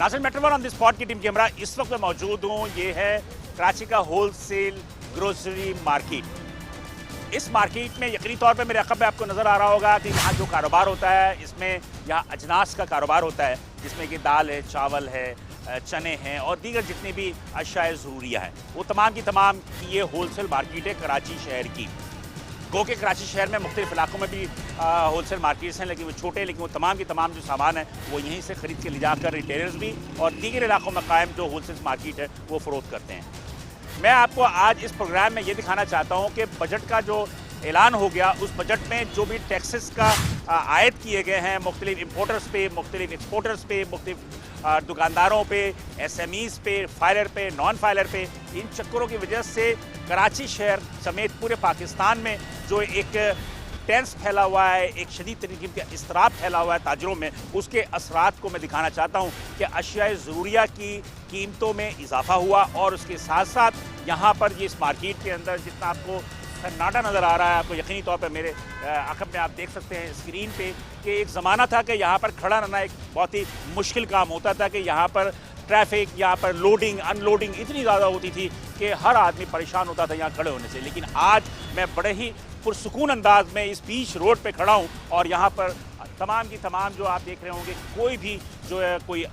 नाज़रीन, metro one on the spot की team के हमरा इस वक्त मैं मौजूद हूँ। ये है कराची का होलसेल ग्रोसरी मार्केट। इस मार्केट में यकीनी तौर पे मेरे अक़ब में आपको नज़र आ रहा होगा कि यहाँ जो कारोबार होता है, इसमें यहाँ अजनास का कारोबार होता है, जिसमें कि दाल है, चावल है, चने हैं और दीगर जितनी भी अशाए ज़रूरिया हैं, वो तमाम की तमाम ये होलसेल मार्केट है कराची शहर की। गो के कराची शहर में मुख्तलिफ इलाकों में भी होलसेल मार्केट्स हैं, लेकिन वो छोटे हैं, लेकिन वो तमाम की तमाम जो सामान है वो यहीं से ख़रीद के ले जाकर रिटेलर्स भी और दीगर इलाकों में कायम जो होलसेल मार्केट है वो फ़रोख्त करते हैं। मैं आपको आज इस प्रोग्राम में ये दिखाना चाहता हूँ कि बजट का जो ऐलान हो गया, उस बजट में जो भी टैक्सेस का आयद किए गए हैं मुख्तलिफ इम्पोर्टर्स पे, मुख्तलिफ एक्सपोर्टर्स पे, मुख्तलिफ दुकानदारों पे, SMEs पे, फाइलर पे, नॉन फाइलर पे, इन चक्करों की वजह से कराची शहर समेत पूरे पाकिस्तान में जो एक टेंस फैला हुआ है, एक शदीद तरीके का इसराफ फैला हुआ है ताजरों में, उसके असरात को मैं दिखाना चाहता हूँ कि अशियाए ज़रूरिया की कीमतों में इजाफा हुआ और उसके साथ साथ यहाँ पर ये इस मार्केट के अंदर जितना आपको सन्नाटा नज़र आ रहा है, आपको यकीनी तौर पर मेरे अक़ब में आप देख सकते हैं स्क्रीन पे कि एक ज़माना था कि यहाँ पर खड़ा रहना एक बहुत ही मुश्किल काम होता था कि यहाँ पर ट्रैफिक, यहाँ पर लोडिंग अनलोडिंग इतनी ज़्यादा होती थी कि हर आदमी परेशान होता था यहाँ खड़े होने से। लेकिन आज मैं बड़े ही पुरसुकून अंदाज में इस बीच रोड पे खड़ा हूँ और यहाँ पर तमाम की तमाम जो आप देख रहे होंगे, कोई भी जो है कोई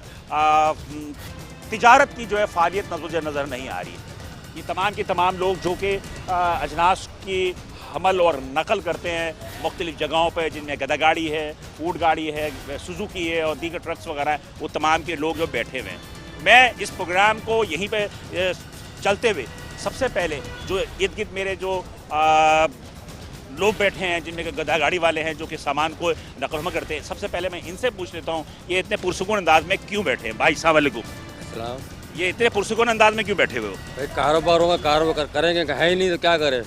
तिजारत की जो है फ़ालियत नज़र नहीं आ रही है। ये तमाम के तमाम लोग जो कि अजनास की हमल और नकल करते हैं मुख्तलिफ़ जगहों पर, जिनमें गदा गाड़ी है, ऊँट गाड़ी है, सुजुकी है और दीगर ट्रक्स वगैरह हैं, वो तमाम के लोग जो बैठे हुए हैं। मैं इस प्रोग्राम को यहीं पे चलते हुए सबसे पहले जो इर्द गिर्द मेरे जो लोग बैठे हैं, जिनमें गदा गाड़ी वाले हैं जो कि सामान को नकल हम करते हैं, सबसे पहले मैं इनसे पूछ लेता हूँ ये इतने पुरसुकून अंदाज में क्यों बैठे हैं? भाई अस्सलाम वालेकुम। ये इतने पुरसुकून अंदाज में क्यों बैठे हुए हो? कारोबार होगा, कारोबार करेंगे, है ही नहीं तो क्या करें।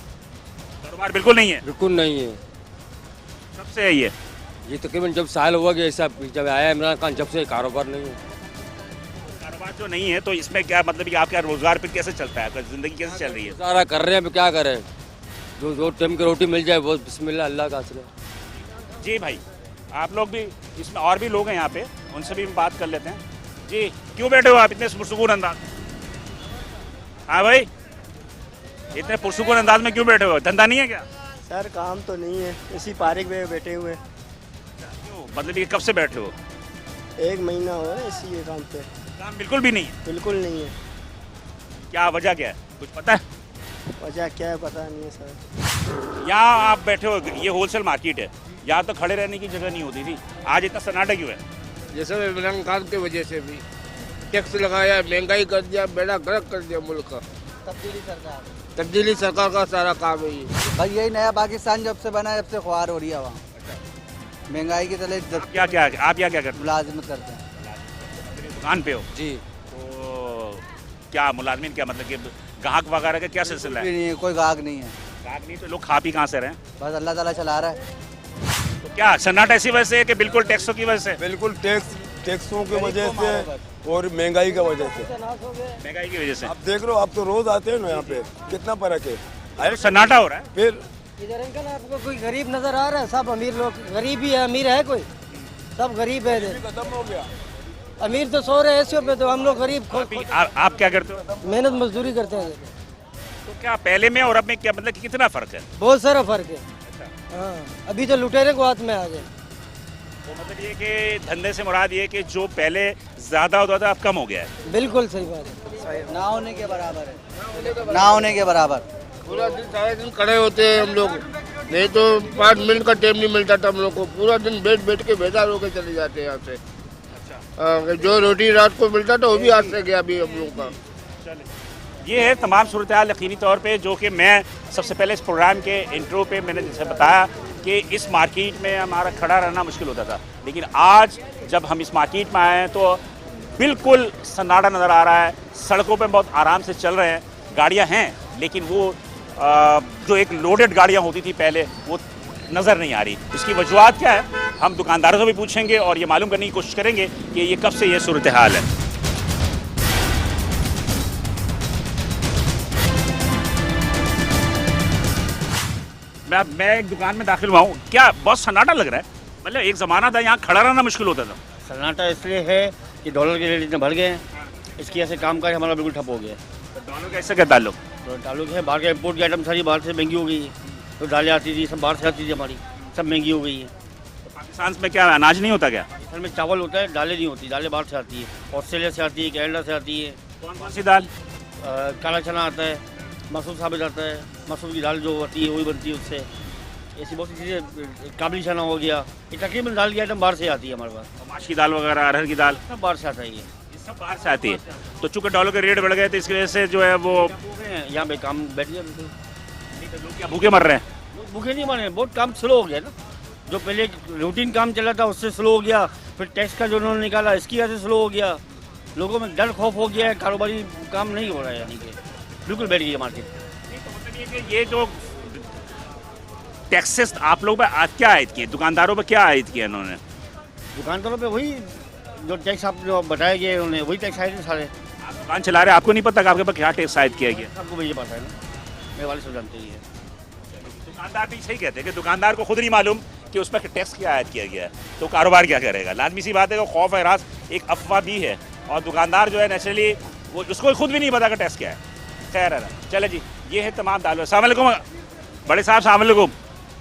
कारोबार बिल्कुल नहीं है? बिल्कुल नहीं है। कब से है ये तकरीबन जब साल हुआ कि ऐसा जब आया इमरान खान, जब से कारोबार नहीं है। कारोबार जो नहीं है तो इसमें क्या मतलब कि आपका रोजगार फिर कैसे चलता है, जिंदगी कैसे चल रही है? सारा कर रहे हैं, क्या करें, जो टाइम की रोटी मिल जाए वो बिस्मिल्लाह अल्लाह का असर। जी भाई, आप लोग भी, इसमें और भी लोग हैं यहाँ पे, उनसे भी बात कर लेते हैं। जी, क्यों बैठे हो आप इतने पुरसुकून अंदाज? हाँ भाई, इतने पुरसुकून अंदाज में क्यों बैठे हो? धंधा नहीं है क्या? सर काम तो नहीं है, इसी पार्क में बैठे हुए। क्यों, मतलब ये कब से बैठे हो? 1 महीना हो रहा है इसी काम पे। काम बिल्कुल भी नहीं है? बिल्कुल नहीं है। क्या वजह क्या है, कुछ पता है? वजह क्या है पता नहीं है सर। यहाँ आप बैठे हो, ये होलसेल मार्केट है, यहाँ तो खड़े रहने की जगह नहीं होती थी, आज इतना सन्नाटा क्यों है? ये सब इमरान खान की वजह से भी टैक्स लगाया, महंगाई कर दिया, बेड़ा गर्क कर दिया मुल्क का। तब्दीली सरकार का सारा काम है ये। भाई यही नया पाकिस्तान जब से बना है, जब से ख्वार हो रही है वहाँ। महंगाई के तले आप क्या करते हैं? मुलाजिमत करते हैं। दुकान पे हो? जी। तो क्या मुलाजमिन, क्या मतलब कि ग्राहक वगैरह का क्या सिलसिला है? नहीं है, कोई गाहक नहीं है। ग्राहक नहीं तो लोग खा पी कहाँ से रहे हैं? बस अल्लाह ताला चला रहा है। तो क्या सन्नाटा ऐसी वजह से है कि बिल्कुल टैक्सों की वजह से? बिल्कुल टैक्सों की वजह से और महंगाई की वजह से। महंगाई की वजह से आप देख लो, आप तो रोज आते हैं ना यहाँ पे, कितना फर्क है। अरे सन्नाटा हो रहा है। फिर इधर अंकल आपको कोई गरीब नजर आ रहा है? सब अमीर लोग, गरीब ही है, अमीर है कोई? सब गरीब है इधर। खत्म हो गया। अमीर तो सो रहे ऐसे पे, तो हम लोग गरीब आप क्या करते हो? मेहनत मजदूरी करते हैं। तो क्या पहले में और अब में क्या मतलब कि कितना फर्क है? बहुत सारा फर्क है। हाँ, अभी तो लुटेरे को हाथ में आ गए। तो मतलब ये कि धंधे से मुराद ये कि जो पहले ज्यादा होता था अब कम हो गया है। बिल्कुल सही बात है। ना होने के बराबर है, ना होने के बराबर। पूरा दिन सारा दिन खड़े होते हैं हम लोग, नहीं तो 5 मिनट का टाइम नहीं मिलता था हम लोग को। पूरा दिन बैठ के बेजार होकर चले जाते हैं यहाँ से। अच्छा। जो रोटी रात को मिलता था वो भी आज से गया अभी हम लोग का। ये है तमाम सूरत हाल यकीनी तौर पे, जो कि मैं सबसे पहले इस प्रोग्राम के इंट्रो पे मैंने जैसे बताया कि इस मार्केट में हमारा खड़ा रहना मुश्किल होता था, लेकिन आज जब हम इस मार्केट में आए हैं तो बिल्कुल सन्नाटा नज़र आ रहा है। सड़कों पे बहुत आराम से चल रहे हैं, गाड़ियां हैं, लेकिन वो जो एक लोडेड गाड़ियां होती थी पहले वो नज़र नहीं आ रही। इसकी वजूहत क्या है, हम दुकानदारों से भी पूछेंगे और ये मालूम करने की कोशिश करेंगे कि ये कब से ये सूरत हाल है। मैं एक दुकान में दाखिल हुआ हूँ, क्या बहुत सन्नाटा लग रहा है? मतलब एक ज़माना था यहाँ खड़ा रहना मुश्किल होता था। सन्नाटा इसलिए है कि डॉलर के रेट इतने बढ़ गए हैं, इसकी वजह से कामकाज हमारा बिल्कुल ठप हो गया है। तो डॉलर का इससे क्या ताल्लुक? तो ताल्लुक है बाहर के इम्पोर्ट की आइटम सारी बाहर से महंगी हो गई है। तो दालें आती थी सब बाहर से आती थी हमारी, सब महंगी हो गई है। पाकिस्तान में क्या अनाज नहीं होता क्या? पाकिस्तान में चावल होता है, दालें नहीं होती, दालें बाहर से आती है, ऑस्ट्रेलिया से आती है, कनाडा से आती है। कौन कौन सी दाल? काला चना आता है, मसूर साबित आता है, मसूर की दाल जो होती है वही बनती है उससे। ऐसी बहुत सी चीज़ें, काबली चना हो गया, ये तकरीबन दाल की आइटम बाहर से आती है हमारे पास। माश की दाल वगैरह, अरहर की दाल, सब बाहर से आता है ये सब बाहर से आती है। तो चूंकि डॉलर के रेट बढ़ गए तो इसकी वजह से जो है वो यहाँ पे काम बैठ गया बिल्कुल। लोग क्या भूखे मर रहे हैं? लोग भूखे नहीं मारे, बहुत काम स्लो हो गया ना। जो पहले रूटीन काम चला था उससे स्लो हो गया, फिर टैक्स का जो उन्होंने निकाला इसकी वजह से स्लो हो गया। लोगों में डर खौफ हो गया है, कारोबारी काम नहीं हो रहा है, यानी कि बिल्कुल बैठ गई है मार्केट। ये जो टैक्सेस आप लोग पे क्या आयद किए, दुकानदारों पे क्या आयद किया इन्होंने? दुकानदारों पे वही जो टैक्स आप जो बताया गया उन्होंने वही टैक्स आए थे सारे। आप दुकान चला रहे हैं, आपको नहीं पता कि आपके पास क्या टैक्स आयद किया गया? सबको मुझे पता है ना, मेरे वाले सब जानते ही है। दुकानदार भी सही कहते हैं कि दुकानदार को खुद नहीं मालूम कि उस पर टैक्स क्या आयद किया गया है, तो कारोबार क्या करेगा? लाजमी सी बात है कि खौफ हरास एक अफवाह भी है, और दुकानदार जो है नेचुरली वो उसको खुद भी नहीं पता कि टैक्स क्या है। खैर है ना, चले जी, ये है तमाम दाल। अस्सलाम वालेकुम बड़े साहब, अस्सलाम वालेकुम।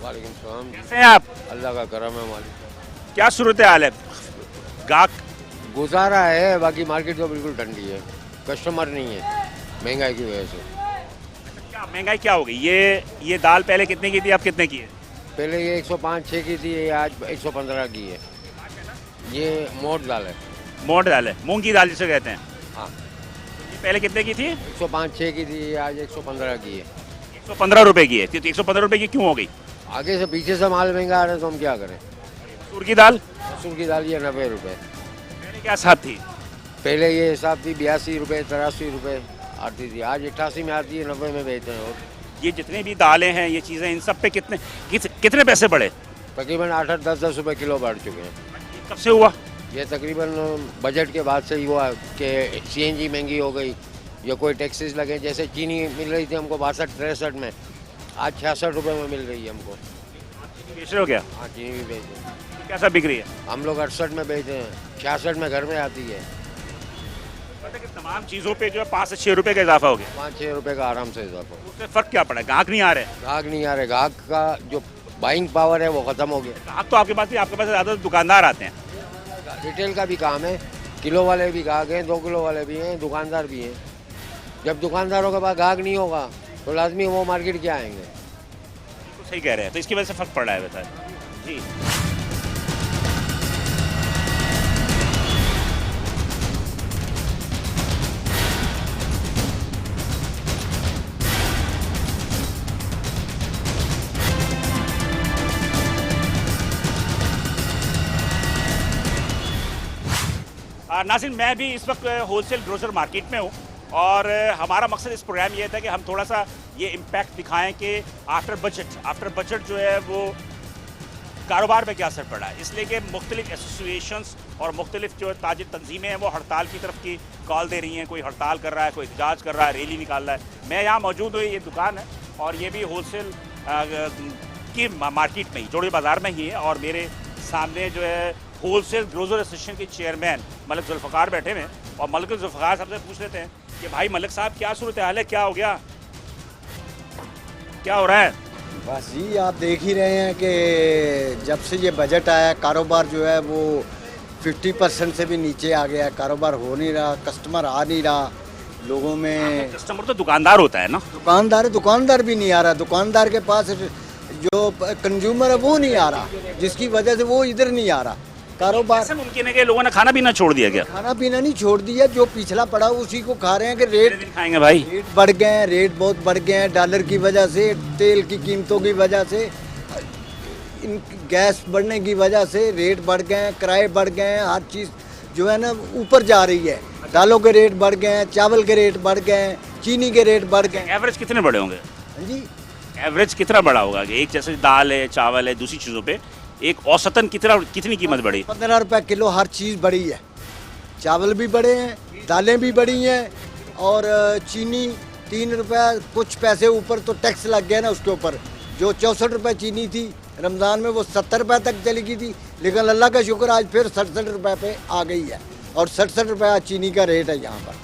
वालेकुम सलाम। कैसे हैं आप? अल्लाह का करम है मालिक। क्या सूरत हाल है? गाहक गुजारा है, बाकी मार्केट तो बिल्कुल ठंडी है, कस्टमर नहीं है महंगाई की वजह से। क्या महंगाई क्या हो गई? ये दाल पहले कितने की थी, अब कितने की है? पहले ये 105-6 की थी, ये आज 115 की है। ये मोट दाल है। मोट दाल है, मूंग की दाल जिसे कहते हैं। हाँ, ये पहले कितने की थी? 105-6 की थी, ये आज 115 की है। 115 रुपए की है। तो 115 रुपए की क्यों हो गई? आगे से पीछे से माल महंगा आ रहा है तो हम क्या करें। मसूर की दाल मसूर की दाल ये 90 रुपये, पहले क्या हिसाब थी? पहले ये हिसाब थी 82 रुपये 83 रुपये आती थी, आज 88 में आती है, 90 में बेचते हैं। और ये जितने भी दालें हैं, ये चीज़ें, इन सब पे कितने पैसे बढ़े? तकरीबन 8-10 रुपये किलो बढ़ चुके हैं। कब से हुआ? ये तकरीबन बजट के बाद से ही हुआ कि CNG महंगी हो गई या कोई टैक्सेस लगे। जैसे चीनी मिल रही थी हमको 62-63 में, आज 66 रुपये में मिल रही है हमको। बेच रहे हो क्या? हाँ, चीनी भी बेच रहे हैं। कैसा बिक रही है? हम लोग 68 में बेचते हैं, 66 में घर में आती है। पता है कि तमाम चीज़ों पे जो है 5 से 6 रुपए का इजाफा हो गया। 5-6 रुपये का आराम से इजाफा। उससे फर्क क्या पड़ा? ग्राहक नहीं आ रहे? ग्राहक नहीं आ रहे, ग्राहक का जो बाइंग पावर है वो ख़त्म हो गया। ग्राहक तो आपके पास नहीं, आपके पास ज़्यादा दुकानदार आते हैं। रिटेल का भी काम है, किलो वाले भी ग्राहक हैं, 2 किलो वाले भी हैं, दुकानदार भी हैं। जब दुकानदारों के पास ग्राहक नहीं होगा तो लाजमी वो मार्केट क्या आएंगे। तो सही कह रहे हैं, तो इसकी वजह से फर्क पड़ रहा है वैसा जी। नाज़रीन, मैं भी इस वक्त होलसेल ग्रोसर मार्केट में हूँ, और हमारा मकसद इस प्रोग्राम ये था कि हम थोड़ा सा ये इम्पैक्ट दिखाएं कि आफ्टर बजट जो है वो कारोबार पे क्या असर पड़ा है। इसलिए कि मुख्तलिफ एसोसिएशंस और मुख्तलिफ जो ताजिर तंजीमें हैं वो हड़ताल की तरफ की कॉल दे रही हैं। कोई हड़ताल कर रहा है, कोई एहतजाज कर रहा है, रैली निकाल रहा है। मैं यहाँ मौजूद हूँ, ये दुकान है और ये भी होलसेल की मार्केट में ही, जोड़े बाज़ार में ही है, और मेरे सामने जो है होलसेल ग्रोसर एसोसिएशन के चेयरमैन मलिक जुल्फ़िकार बैठे हुए हैं, और मलिक जुल्फ़िकार साहब से पूछ लेते हैं कि भाई मलिक साहब, क्या सूरत हाल है, क्या हो गया, क्या हो रहा है? बस जी, आप देख ही रहे हैं कि जब से ये बजट आया, कारोबार जो है वो 50% से भी नीचे आ गया। कारोबार हो नहीं रहा, कस्टमर आ नहीं रहा लोगों में। कस्टमर तो दुकानदार होता है ना? दुकानदार भी नहीं आ रहा। दुकानदार के पास जो कंज्यूमर है वो नहीं आ रहा, जिसकी वजह से वो इधर नहीं आ रहा। कारोबार कैसे मुमकिन है कि लोगों ने खाना पीना छोड़ दिया? क्या खाना पीना नहीं छोड़ दिया, जो पिछला पड़ा उसी को खा रहे हैं कि रेट खाएंगे भाई। रेट बढ़ गए हैं, रेट बहुत बढ़ गए हैं डॉलर की वजह से, तेल की कीमतों की वजह से, इन गैस बढ़ने की वजह से रेट बढ़ गए हैं, किराए बढ़ गए हैं, हर चीज़ जो है ना ऊपर जा रही है। दालों के रेट बढ़ गए हैं, चावल के रेट बढ़ गए हैं, चीनी के रेट बढ़ गए हैं। एवरेज कितने बड़े होंगे? हाँ जी, एवरेज कितना बड़ा होगा कि एक जैसे दाल है, चावल है, दूसरी चीज़ों पे एक औसतन कितनी कीमत बढ़ी? 15 रुपये किलो हर चीज़ बढ़ी है। चावल भी बढ़े हैं, दालें भी बढ़ी हैं, और चीनी 3 रुपये कुछ पैसे ऊपर तो टैक्स लग गया ना उसके ऊपर। जो 64 रुपये चीनी थी रमज़ान में वो 70 रुपये तक चली गई थी, लेकिन अल्लाह का शुक्र आज फिर 67 रुपये पे आ गई है। और 67 रुपया चीनी का रेट है यहाँ पर।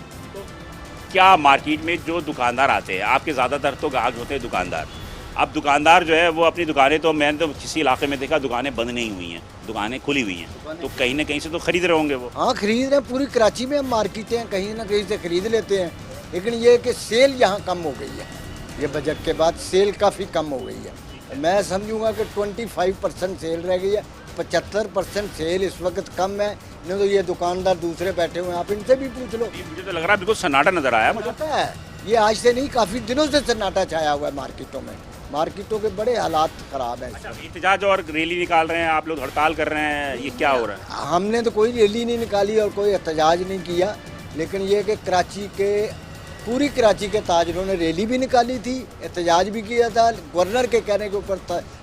क्या मार्केट में जो दुकानदार आते हैं, आपके ज़्यादातर तो ग्राहक होते हैं दुकानदार, अब दुकानदार जो है वो अपनी दुकानें, तो मैंने तो किसी इलाके में देखा दुकानें बंद नहीं हुई हैं, दुकानें खुली हुई हैं, तो कहीं ना कहीं से तो खरीद रहे होंगे वो। हाँ खरीद रहे हैं, पूरी कराची में हम मार्केटें हैं, कहीं ना कहीं से खरीद लेते हैं, लेकिन ये कि सेल यहाँ कम हो गई है, ये बजट के बाद सेल काफ़ी कम हो गई है। मैं समझूंगा कि 25% सेल रह गई है, 75% सेल इस वक्त कम है। नहीं तो ये दुकानदार दूसरे बैठे हुए हैं, आप इनसे भी पूछ लो। मुझे तो लग रहा है बिल्कुल सन्नाटा नजर आया मुझे। पता है ये आज से नहीं, काफ़ी दिनों से सन्नाटा छाया हुआ है मार्केटों में, मार्केटों के बड़े हालात ख़राब हैं। एहतजाज और रैली निकाल रहे हैं आप लोग, हड़ताल कर रहे हैं, ये क्या हो रहा है? हमने तो कोई रैली नहीं निकाली और कोई एहतजाज नहीं किया, लेकिन ये कि कराची के, पूरी कराची के ताजरों ने रैली भी निकाली थी, एहतजाज भी किया था, गवर्नर के कहने के ऊपर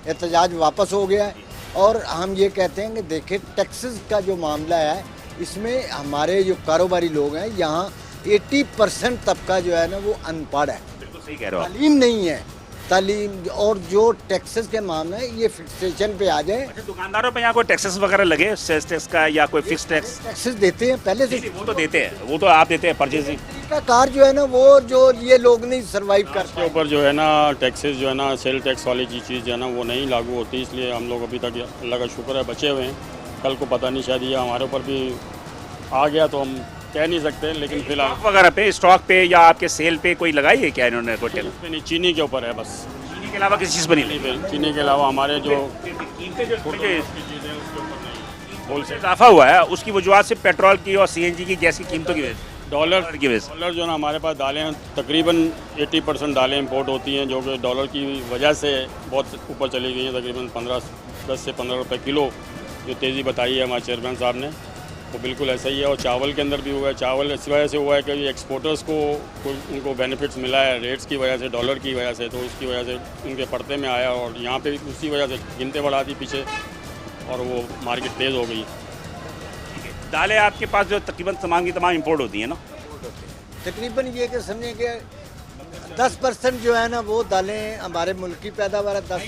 एहतजाज वापस हो गया है। और हम ये कहते हैं कि देखें टैक्सेस का जो मामला है, इसमें हमारे जो कारोबारी लोग हैं यहाँ 80% तबका जो है ना वो अनपढ़ है, बिल्कुल सही कह रहे हो आप। तालीम नहीं है, तालीम। और जो टैक्सेस के मामला है ये फिक्सेशन पे आ जाए। अच्छा, दुकानदारों पे यहाँ कोई टैक्सेस वगैरह लगे, सेल्स टैक्स का या कोई फिक्स टैक्स? टैक्सेस देते हैं पहले से, वो तो देते हैं, वो तो आप देते हैं परचेजिंग का कार जो है ना वो जो ये लोग नहीं सर्वाइव कर के ऊपर जो है ना टैक्सेस जो है ना सेल टैक्स वाली चीज़ जो है ना वो नहीं लागू होती, इसलिए हम लोग अभी तक अल्लाह का शुक्र है बचे हुए हैं। कल को पता नहीं शायद ये हमारे ऊपर भी आ गया तो हम कह नहीं सकते, लेकिन फिलहाल स्टॉक वगैरह पे, स्टॉक पे या आपके सेल पे कोई लगाई है क्या इन्होंने कोई टैक्स? पे नहीं, चीनी के ऊपर है बस। चीनी के अलावा किसी चीज़ पर नहीं लगी? चीनी के अलावा हमारे जो कीमतें जो चीज़ें उसके ऊपर नहीं। होलसेल इजाफा हुआ है, उसकी वजूहत से पेट्रोल की और सीएनजी की गैस की कीमतों की वजह से, डॉलर की वजह से। डॉलर जो है ना हमारे पास दालें हैं, तकरीबन 80% दालें इंपोर्ट होती हैं, जो कि डॉलर की वजह से बहुत ऊपर चली गई हैं, तकरीबन 10 से 15 रुपये किलो। जो तेज़ी बताई है हमारे चेयरमैन साहब ने वो बिल्कुल ऐसा ही है। और चावल के अंदर भी हुआ है, चावल इस वजह से हुआ है कि एक्सपोर्टर्स को उनको बेनिफिट्स मिला है रेट्स की वजह से, डॉलर की वजह से, तो उसकी वजह से उनके पर्दे में आया और यहाँ पे उसी वजह से कीमतें बढ़ा दी पीछे और वो मार्केट तेज़ हो गई। दालें आपके पास जो तकरीबन तमाम की तमाम इंपोर्ट होती है ना? तकरीबन ये कि समझे कि 10% जो है ना वो दालें हमारे मुल्क की पैदावार है, 10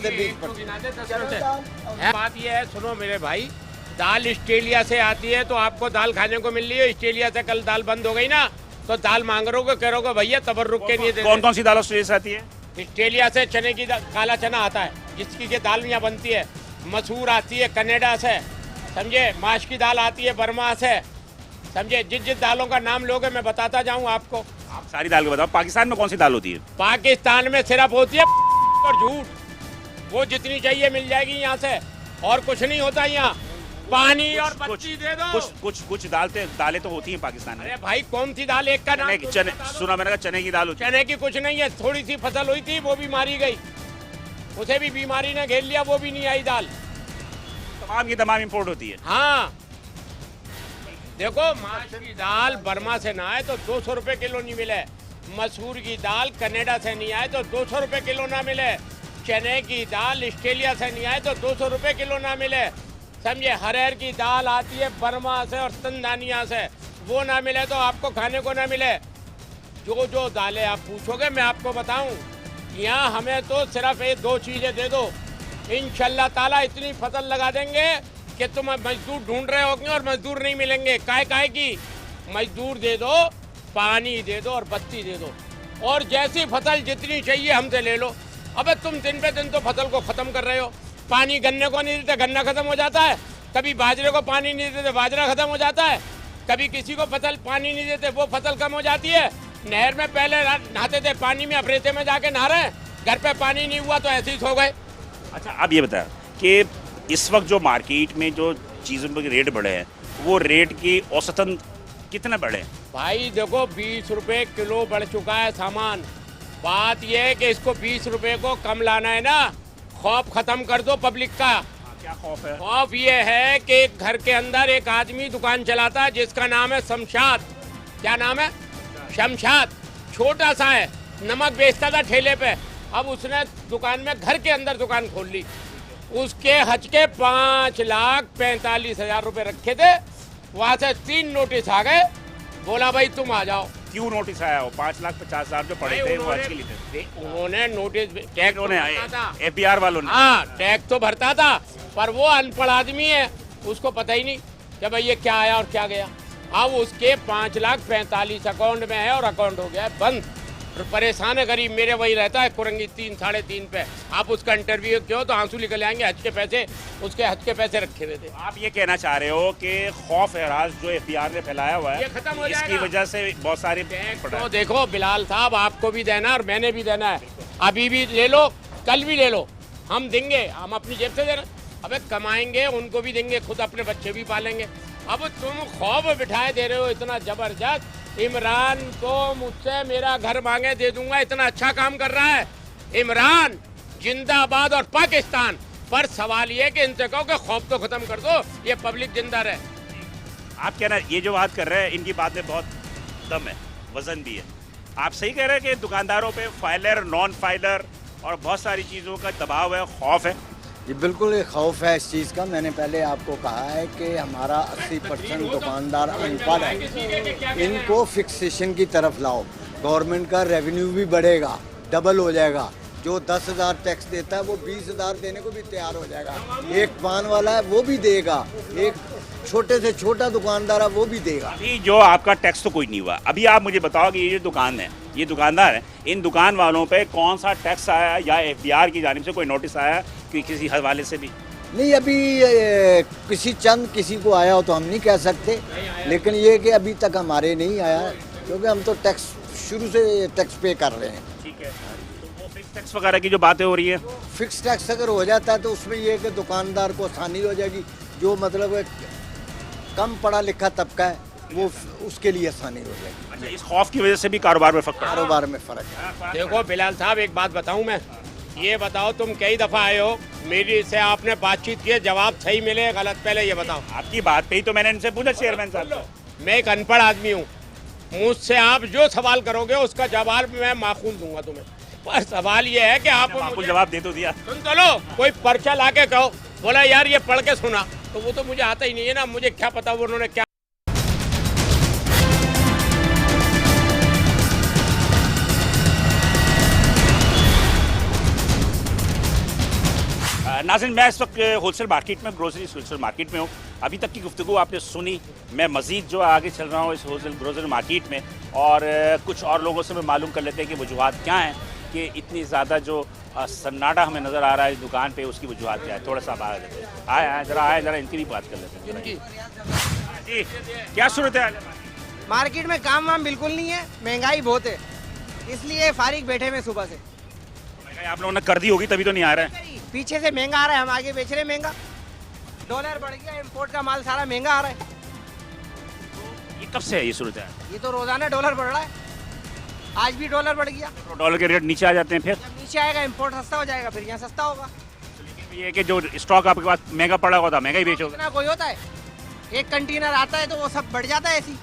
से 20%। बात ये है, सुनो मेरे भाई, दाल ऑस्ट्रेलिया से आती है तो आपको दाल खाने को मिल रही है। ऑस्ट्रेलिया से कल दाल बंद हो गई ना तो दाल मांग रहे हो, कह रहे हो भैया तबर्रुक के लिए दे। कौन कौन सी दाल ऑस्ट्रेलिया से आती है? ऑस्ट्रेलिया से चने की काला चना आता है जिसकी के दाल यहाँ बनती है। मसूर आती है कनाडा से, समझे। माश की दाल आती है बर्मा से, समझे। जिस दालों का नाम लोगे मैं बताता जाऊँ आपको। आप सारी दाल को बताओ। पाकिस्तान में कौन सी दाल होती है? पाकिस्तान में सिर्फ होती है और झूठ, वो जितनी चाहिए मिल जाएगी यहाँ से, और कुछ नहीं होता यहाँ। पानी और बत्ती दे दो। कुछ दालें तो होती हैं पाकिस्तान में। अरे भाई कौन सी दाल, एक का नाम चने, सुना मैंने कहा चने की दाल होती है। चने की कुछ नहीं है, थोड़ी सी फसल हुई थी वो भी मारी गई, उसे भी बीमारी ने घेर लिया, वो भी नहीं आई दाल। तमाम की तमाम इंपोर्ट होती है। हाँ देखो, माश की दाल बर्मा से ना आए तो 200 रुपए किलो नहीं मिले, मसूर की दाल कनाडा से नहीं आए तो 200 रुपए किलो ना मिले, चने की दाल ऑस्ट्रेलिया से नहीं आए तो 200 रुपए किलो ना मिले, समझे। हरेर की दाल आती है बर्मा से और तंजानिया से, वो ना मिले तो आपको खाने को ना मिले। जो दालें आप पूछोगे मैं आपको बताऊं, यहाँ हमें तो सिर्फ ये 2 चीज़ें दे दो, इंशाल्लाह ताला इतनी फसल लगा देंगे कि तुम मजदूर ढूंढ रहे होगे और मजदूर नहीं मिलेंगे। काहे की मजदूर दे दो, पानी दे दो और बत्ती दे दो, और जैसी फसल जितनी चाहिए हमसे ले लो। अबे तुम दिन पे दिन तो फसल को ख़त्म कर रहे हो। पानी गन्ने को नहीं देते, गन्ना ख़त्म हो जाता है। कभी बाजरे को पानी नहीं देते, बाजरा ख़त्म हो जाता है। कभी किसी को फसल पानी नहीं देते, वो फसल कम हो जाती है। नहर में पहले नहाते थे पानी में, अब रेते में जाके नहा रहे हैं। घर पे पानी नहीं हुआ तो ऐसे ही सो गए। अच्छा, आप ये बताएं कि इस वक्त जो मार्केट में जो चीज़ों के रेट बढ़े हैं, वो रेट की औसतन कितने बढ़े? भाई देखो 20 रुपए किलो बढ़ चुका है सामान। बात यह है कि इसको 20 रुपए को कम लाना है ना, खौफ खत्म कर दो पब्लिक का। क्या खौफ है? खौफ ये है कि घर के अंदर एक आदमी दुकान चलाता है जिसका नाम है शमशाद। क्या नाम है? शमशाद। छोटा सा है, नमक बेचता था ठेले पे, अब उसने दुकान में घर के अंदर दुकान खोल ली। उसके हज के 5,45,000 रुपए रखे थे, वहाँ से 3 नोटिस आ गए। बोला भाई तुम आ जाओ। क्यों नोटिस आया हो? 5,50,000 जो पड़े थे वो आज के लिए थे। उन्होंने नोटिस टैक्स FBR वालों ने, हाँ टैक्स तो भरता था, पर वो अनपढ़ आदमी है, उसको पता ही नहीं कि भाई ये क्या आया और क्या गया। अब उसके 5,45,000 अकाउंट में है और अकाउंट हो गया है बंद। और परेशान है गरीब, मेरे वही रहता है कुरंगी 3 साढ़े 3 पे। आप उसका इंटरव्यू क्यों तो आंसू निकल आएंगे, हज के पैसे, उसके हज के पैसे रखे हुए थे। आप ये कहना चाह रहे हो कि खौफ हरास जो एफबीआर ने फैलाया हुआ है ये खत्म हो इसकी जाएगा। वजह से बहुत सारे तो देखो बिलाल साहब, आपको भी देना और मैंने भी देना है, अभी भी ले लो, कल भी ले लो, हम देंगे, हम अपनी जेब से देना। अबे कमाएंगे, उनको भी देंगे, खुद अपने बच्चे भी पालेंगे। अब तुम खौफ बिठाए दे रहे हो इतना जबरदस्त। इमरान को मुझसे मेरा घर मांगे दे दूंगा, इतना अच्छा काम कर रहा है इमरान। जिंदाबाद और पाकिस्तान। पर सवाल ये कि इनसे कहो कि खौफ तो खत्म कर दो, ये पब्लिक जिंदा रहे। आप कहना ये जो बात कर रहे हैं इनकी बात में बहुत दम है, वजन भी है। आप सही कह रहे हैं कि दुकानदारों पे फाइलर, नॉन फाइलर और बहुत सारी चीज़ों का दबाव है, खौफ है। ये बिल्कुल एक खौफ है इस चीज़ का। मैंने पहले आपको कहा है कि हमारा 80% दुकानदार अनपढ़ है, इनको फिक्सेशन की तरफ लाओ, गवर्नमेंट का रेवेन्यू भी बढ़ेगा, डबल हो जाएगा। जो 10,000 टैक्स देता है वो 20,000 देने को भी तैयार हो जाएगा। एक पान वाला है वो भी देगा, एक छोटे से छोटा दुकानदार है वो भी देगा। अभी जो आपका टैक्स तो कोई नहीं हुआ। अभी आप मुझे बताओ कि ये जो दुकान है, ये दुकानदार है, इन दुकान वालों पे कौन सा टैक्स आया या एफबीआर की जानिब से कोई नोटिस आया कि किसी हवाले से भी? नहीं, अभी किसी को आया हो तो हम नहीं कह सकते, लेकिन ये कि अभी तक हमारे नहीं आया, क्योंकि हम तो टैक्स शुरू से टैक्स पे कर रहे हैं। ठीक है, तो वो फिक्स टैक्स वगैरह की जो बातें हो रही है, फिक्स टैक्स अगर हो जाता है तो उसमें ये है कि दुकानदार को आसानी हो जाएगी। जो मतलब कम पढ़ा लिखा तबका है वो उसके लिए आसानी हो जाएगी। अच्छा, इस खौफ की वजह से भी कारोबार में फर्क पड़ा? कारोबार में फ़र्क है। देखो बिलाल साहब, एक बात बताऊं मैं, ये बताओ तुम कई दफ़ा आए हो, मेरी से आपने बातचीत की, जवाब सही मिले गलत, पहले ये बताओ। आपकी बात पे ही तो मैंने इनसे पूछा चेयरमैन साहब से। मैं एक अनपढ़ आदमी हूँ, मुझसे आप जो सवाल करोगे उसका जवाब मैं माखूल दूंगा तुम्हें। पर सवाल ये है कि आप आपको जवाब दे तो दिया। सुन तो लो, कोई पर्चा ला के कहो, बोला यार ये पढ़ के सुना, तो वो तो मुझे आता ही नहीं है ना, मुझे क्या पता वो उन्होंने क्या। नाज़रीन, मैं इस वक्त होलसेल मार्केट में, ग्रोसरी होलसेल मार्केट में हूँ। अभी तक की गुफ्तगू आपने सुनी, मैं मज़ीद जो आगे चल रहा हूँ इस होलसेल ग्रोसरी मार्केट में, और कुछ और लोगों से मैं मालूम कर लेते हैं कि वजूहात क्या हैं कि इतनी ज़्यादा जो सन्नाटा हमें नज़र आ रहा है इस दुकान पे, उसकी वजूहात क्या है। थोड़ा सा बाहर लेते हैं, आए ज़रा इनकी भी बात कर लेते हैं। जी, क्या सूरत है? मार्केट में काम वाम बिल्कुल नहीं है, महंगाई बहुत है, इसलिए फारिग बैठे में सुबह से। आप लोगों ने कर दी होगी तभी तो नहीं आ रहा है। पीछे से महंगा आ रहा है, हम आगे बेच रहे हैं महंगा। डॉलर बढ़ गया, इंपोर्ट का माल सारा महंगा आ रहा है। ये कब से है ये सूरत है? ये तो रोजाना डॉलर बढ़ रहा है, आज भी डॉलर बढ़ गया। तो डॉलर के रेट नीचे आ जाते हैं, फिर जब नीचे आएगा इंपोर्ट सस्ता हो जाएगा, फिर यहाँ सस्ता होगा। ये है कि जो स्टॉक आपके पास महंगा पड़ा हुआ था महंगा ही बेचोगे। इतना कोई होता है, एक कंटेनर आता है तो वो सब बढ़ जाता है ऐसी।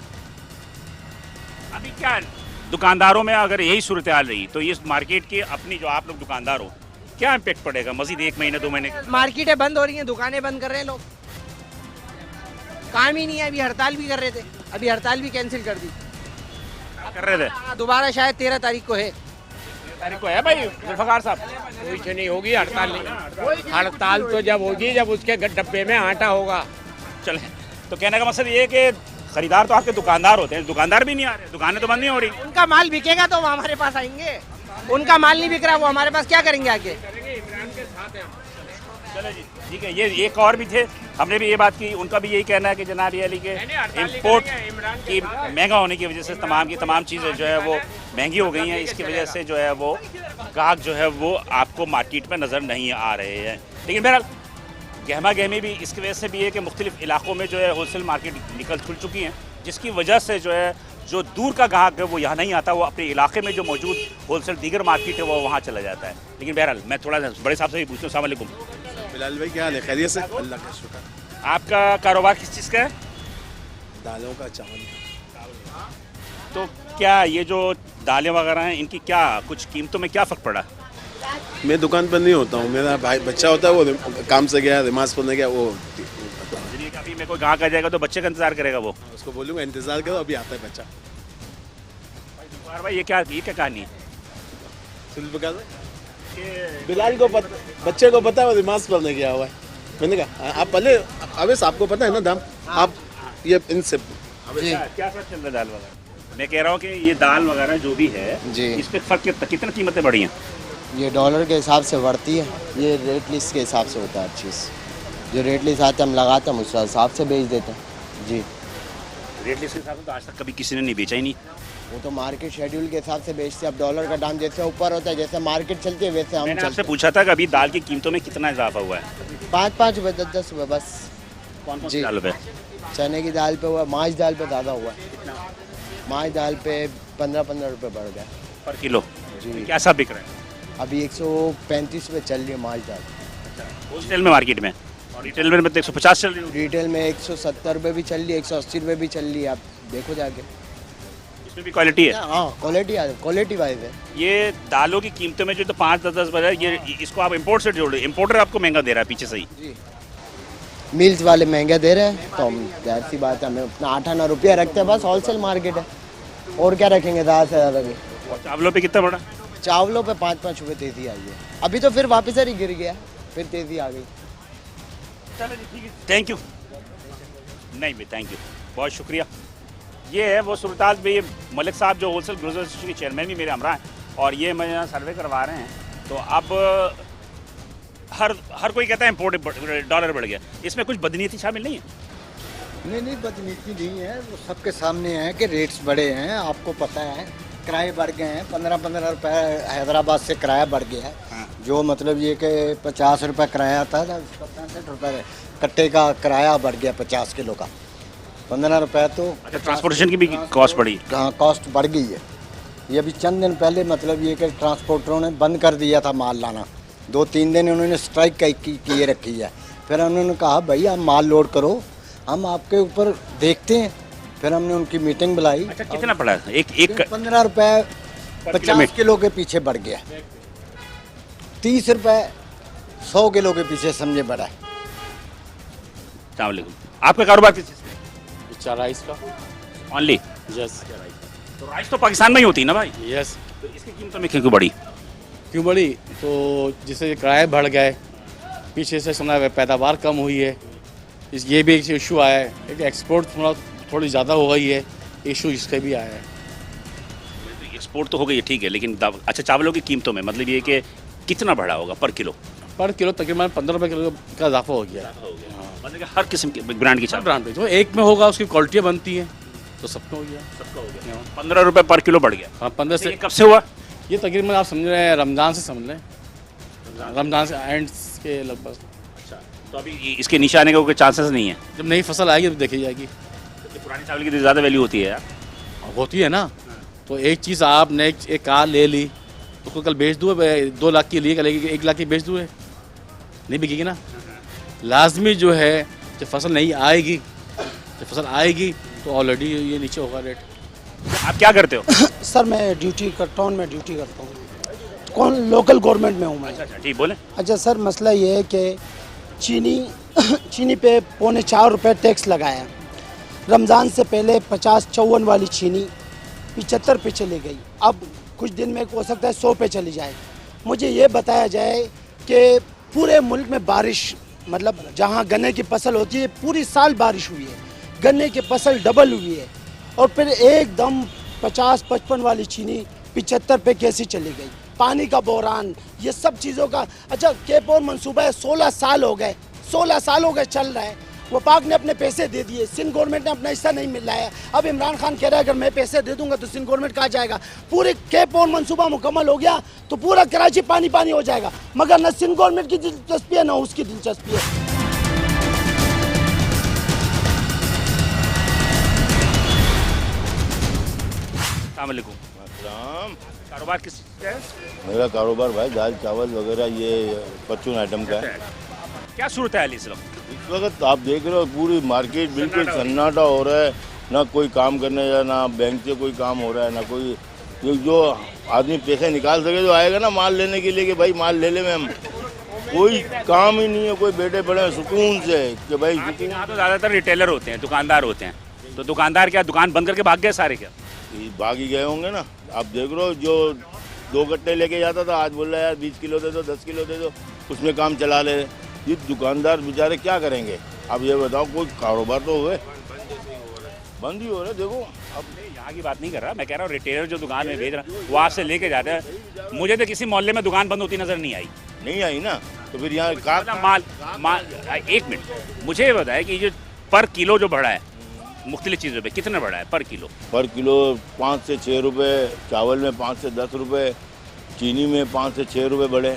अभी क्या दुकानदारों में अगर यही सूरत हाल रही तो इस मार्केट की अपनी जो आप लोग दुकानदार हो, क्या इम्पेक्ट पड़ेगा मजीद 1 महीने 2 महीने? मार्केटें बंद हो रही हैं, दुकानें बंद कर रहे हैं लोग, काम ही नहीं है। अभी हड़ताल भी कर रहे थे, अभी हड़ताल भी कैंसिल कर दी। कर रहे थे दोबारा शायद 13 तारीख को है। तारीख को है भाई जुल्फकार साहब? कोई नहीं होगी हड़ताल, नहीं हड़ताल तो जब होगी जब उसके डब्बे में आटा होगा। चले, तो कहने का मतलब ये है कि खरीदार तो आपके दुकानदार होते हैं, दुकानदार भी नहीं आ रहे, दुकानें तो बंद नहीं हो रही। उनका माल बिकेगा तो वो हमारे पास आएंगे, उनका माल नहीं बिक रहा, वो हमारे पास क्या करेंगे आगे? चलो जी, ठीक है। ये एक और भी थे, हमने भी ये बात की, उनका भी यही कहना है कि जनाब अली के इम्पोर्ट की महंगा होने की वजह से तमाम की तमाम चीज़ें जो है वो महंगी हो गई हैं। इसकी वजह से जो है वो ग्राहक जो है वो आपको मार्केट में नज़र नहीं आ रहे हैं। लेकिन बहरहाल गहमा गहमी भी इसकी वजह से भी है कि मुख्तलिफ इलाकों में जो है होलसेल मार्केट खुल चुकी हैं, जिसकी वजह से जो है जो दूर का ग्राहक है वो यहाँ नहीं आता, वो अपने इलाके में जो मौजूद होलसेल दीगर मार्केट है वो वहाँ चला जाता है। लेकिन बहरहाल मैं थोड़ा बड़े साहब से भी पूछता हूँ। अस्सलाम वालेकुम। बिलाल भाई क्या हाल है? खैरियत से? अल्लाह का शुक्र। आपका कारोबार किस चीज़ का है? दालों का, चावल का। तो क्या ये जो दालें वगैरह हैं इनकी क्या कुछ कीमतों में क्या फ़र्क पड़ा? मैं दुकान पर नहीं होता हूँ, मेरा भाई बच्चा होता है, वो काम से गया, नमाज पढ़ने गया, वो अभी मेरे को ग्राहक आ जाएगा तो बच्चे का इंतजार करेगा, वो उसको बोलूँगा इंतज़ार करो, अभी आता है बच्चा। भाई ये क्या कहानी है? बिलाल को बच्चे को पता है वो नमाज पढ़ने गया हुआ है। मैंने कहा आप पहले, अवैस आपको पता है ना दाम, आप ये इनसे क्या सर चल रहा है दाल वगैरह? मैं कह रहा हूँ कि ये दाल वगैरह जो भी है जी। इस पे फर्क कितना कीमतें बढ़ी हैं? ये डॉलर के हिसाब से बढ़ती है, ये रेट लिस्ट के हिसाब से होता है हर चीज़। जो रेट लिस्ट आते हैं हम लगाते हैं, उस हिसाब से बेच देते हैं जी। रेट लिस्ट के हिसाब से तो आज तक कभी किसी ने नहीं बेचा ही नहीं। वो तो मार्केट शेड्यूल के हिसाब से बेचते हैं। अब डॉलर का दाम जैसे ऊपर होता है, जैसे मार्केट चलती है वैसे हम मैंने आपसे चलते पूछा था कि अभी दाल की कीमतों में कितना इजाफा हुआ है? हैं। 5-5 रुपये 10-10 रुपये बस। कौन कौन जी। सी दाल पे? चने की दाल पे हुआ, माछ दाल पे ज़्यादा हुआ। माछ दाल पे 15-15 रुपये बढ़ गया पर किलो जी। कैसा बिक रहा है अभी 135 रुपये चल रही है माछ दाल। होलसेल में मार्केट में? और रिटेल में तो 150 चल रही है। रिटेल में 170 रुपये भी चल रही है, 180 रुपये भी चल रही है। आप देखो जाके। इसमें भी क्वालिटी है? हाँ क्वालिटी वाइज है। ये दालों की कीमतों में जो तो 5-10 बढ़ा है, ये इसको आप इंपोर्ट से जोड़ रहे हैं। इंपोर्टर आपको महंगा दे रहा है पीछे से ही। जी मिल्स वाले महंगे दे रहे हैं तो हम जाहिर सी बात है हमें अपना 8-9 रुपया रखते हैं, बस होलसेल मार्केट है और क्या रखेंगे ज़्यादा से ज़्यादा भी। और चावलों पे कितना बढ़ा? चावलों पे 5-5 रुपये तेज़ी आई है, अभी तो फिर वापस ही गिर गया, फिर तेज़ी आ गई। Thank you. नहीं भाई थैंक यू, बहुत शुक्रिया। ये है वो सुल्तान भाई मलिक साहब जो होलसेल ग्रोसरी एसोसिएशन के चेयरमैन भी मेरे हमरा हैं, और ये मेरे यहाँ सर्वे करवा रहे हैं। तो अब हर कोई कहता है इम्पोर्ट डॉलर बढ़ गया, इसमें कुछ बदनीति शामिल नहीं है? नहीं बदनीति नहीं है, वो सबके सामने है कि रेट्स बढ़े हैं। आपको पता है किराए बढ़ गए हैं, 15-15 रुपये हैदराबाद से किराया बढ़ गया है। हाँ। जो मतलब ये कि 50 रुपये किराया था, 65 रुपये कट्टे का किराया बढ़ गया 50 किलो का। 15 रुपये तो अच्छा, ट्रांसपोर्टेशन की भी कॉस्ट बढ़ी? हाँ कॉस्ट बढ़ गई है। ये अभी चंद दिन पहले मतलब ये कि ट्रांसपोर्टरों ने बंद कर दिया था माल लाना, 2-3 दिन उन्होंने स्ट्राइक किए रखी है। फिर उन्होंने कहा भाई आप माल लोड करो, हम आपके ऊपर देखते हैं। फिर हमने उनकी मीटिंग बुलाई। अच्छा कितना पड़ा? एक 15 रुपये 50 किलो के पीछे बढ़ गया, 30 रुपये 100 किलो के पीछे समझे बढ़ा है। अस्सलाम वालेकुम। आपका कारोबार किस चीज़ का? अच्छा राइस का ऑनली? यस। तो राइस तो पाकिस्तान में ही होती है ना भाई? यस। तो इसकी कीमतों में क्यों बढ़ी? क्यों बढ़ी? तो जिससे किराए बढ़ गए, पीछे से सुना है पैदावार कम हुई है, ये भी एक इशू आया है। एक एक्सपोर्ट थोड़ी ज़्यादा हो गई है, इशू इसका भी आया है। एक्सपोर्ट तो हो गई है ठीक है, लेकिन अच्छा चावलों की कीमतों में मतलब ये कि कितना बढ़ा होगा पर किलो? पर किलो तकरीबन 15 रुपये किलो का इजाफा हो गया। मतलब कि हर किस्म के ब्रांड की चावल? ब्रांड पे तो एक में होगा, उसकी क्वालिटियाँ बनती हैं तो सबका हो गया। 15 रुपये पर किलो बढ़ गया। हाँ 15 से। ये कब से हुआ? ये तकरीबन आप समझ रहे हैं रमज़ान से समझ लें, रमज़ान से एंड के लगभग। अच्छा, तो अभी इसके नीचे आने का कोई चांसेस नहीं है? जब नई फसल आएगी तो देखी जाएगी। तो पुरानी चावल की तो ज़्यादा वैल्यू होती है यार। होती है ना। तो एक चीज़ आपने एक कार ले ली, उसको कल बेच दूँ, 2 लाख की लिए, कल 1 लाख की बेच दूँ, नहीं बिकेगी ना। लाजमी जो है जब फसल नहीं आएगी, जब फसल आएगी तो ऑलरेडी ये नीचे होगा रेट। आप क्या करते हो? सर मैं ड्यूटी टाउन में ड्यूटी करता हूँ, कौन लोकल गवर्नमेंट में हूँ मैं। अच्छा ठीक बोले। अच्छा सर मसला ये है कि चीनी पे 4.25 रुपये टैक्स लगाया। रमज़ान से पहले 50-54 वाली चीनी 75 पे चली गई, अब कुछ दिन में हो सकता है 100 पे चली जाए। मुझे ये बताया जाए कि पूरे मुल्क में बारिश, मतलब जहाँ गन्ने की फसल होती है पूरी साल बारिश हुई है, गन्ने की फसल डबल हुई है, और फिर एकदम 50-55 वाली चीनी 75 पे कैसी चली गई। पानी का बहरान, ये सब चीज़ों का। अच्छा केप और मनसूबा है, 16 साल हो गए, 16 साल हो गए चल रहा है। वफाक ने अपने पैसे दे दिए, सिंध गवर्नमेंट ने अपना हिस्सा नहीं मिल रहा है। अब इमरान खान कह रहा है अगर मैं पैसे दे दूंगा तो सिंध गवर्नमेंट कहाँ जाएगा। पूरे केप और मनसूबा मुकम्मल हो गया तो पूरा कराची पानी पानी हो जाएगा, मगर न सिंध गवर्नमेंट की दिलचस्पी है न उसकी दिलचस्पी है। कारोबार किस चीज़ का है? मेरा कारोबार भाई दाल चावल वगैरह ये परचून आइटम का है। क्या सूरत है इस वक्त? इस वक्त आप देख रहे हो पूरी मार्केट बिल्कुल सन्नाटा हो रहा है, ना कोई काम करने या ना बैंक से कोई काम हो रहा है, ना कोई जो आदमी पैसे निकाल सके तो आएगा ना माल लेने के लिए कि भाई माल ले ले में हम, कोई काम ही नहीं है। कोई बैठे पड़े हैं सुकून से कि भाई यहाँ तो ज़्यादातर रिटेलर होते हैं, दुकानदार होते हैं, तो दुकानदार क्या दुकान बंद करके भाग गए सारे? क्या भाग ही गए होंगे ना। आप देख रहे हो जो 2 कट्टे लेके जाता था आज बोल रहा है यार 20 किलो दे दो, 10 किलो दे दो, उसमें काम चला ले। ये दुकानदार बेचारे क्या करेंगे? अब ये बताओ कोई कारोबार तो हुए, बंद ही हो रहा है। देखो अब मैं यहाँ की बात नहीं कर रहा, मैं कह रहा हूँ रिटेलर जो दुकान में बेच रहा वो आपसे लेके जाते हैं। मुझे तो किसी मोहल्ले में दुकान बंद होती नजर नहीं आई। नहीं आई ना, तो फिर यहाँ माल एक मिनट मुझे ये बताया कि जो पर किलो जो बढ़ा है मुख्तलिफ चीज़ों पे कितना बढ़ा है पर किलो? पर किलो 5 से 6 रुपए, चावल में 5 से 10 रुपए, चीनी में 5 से 6 रुपए बढ़े।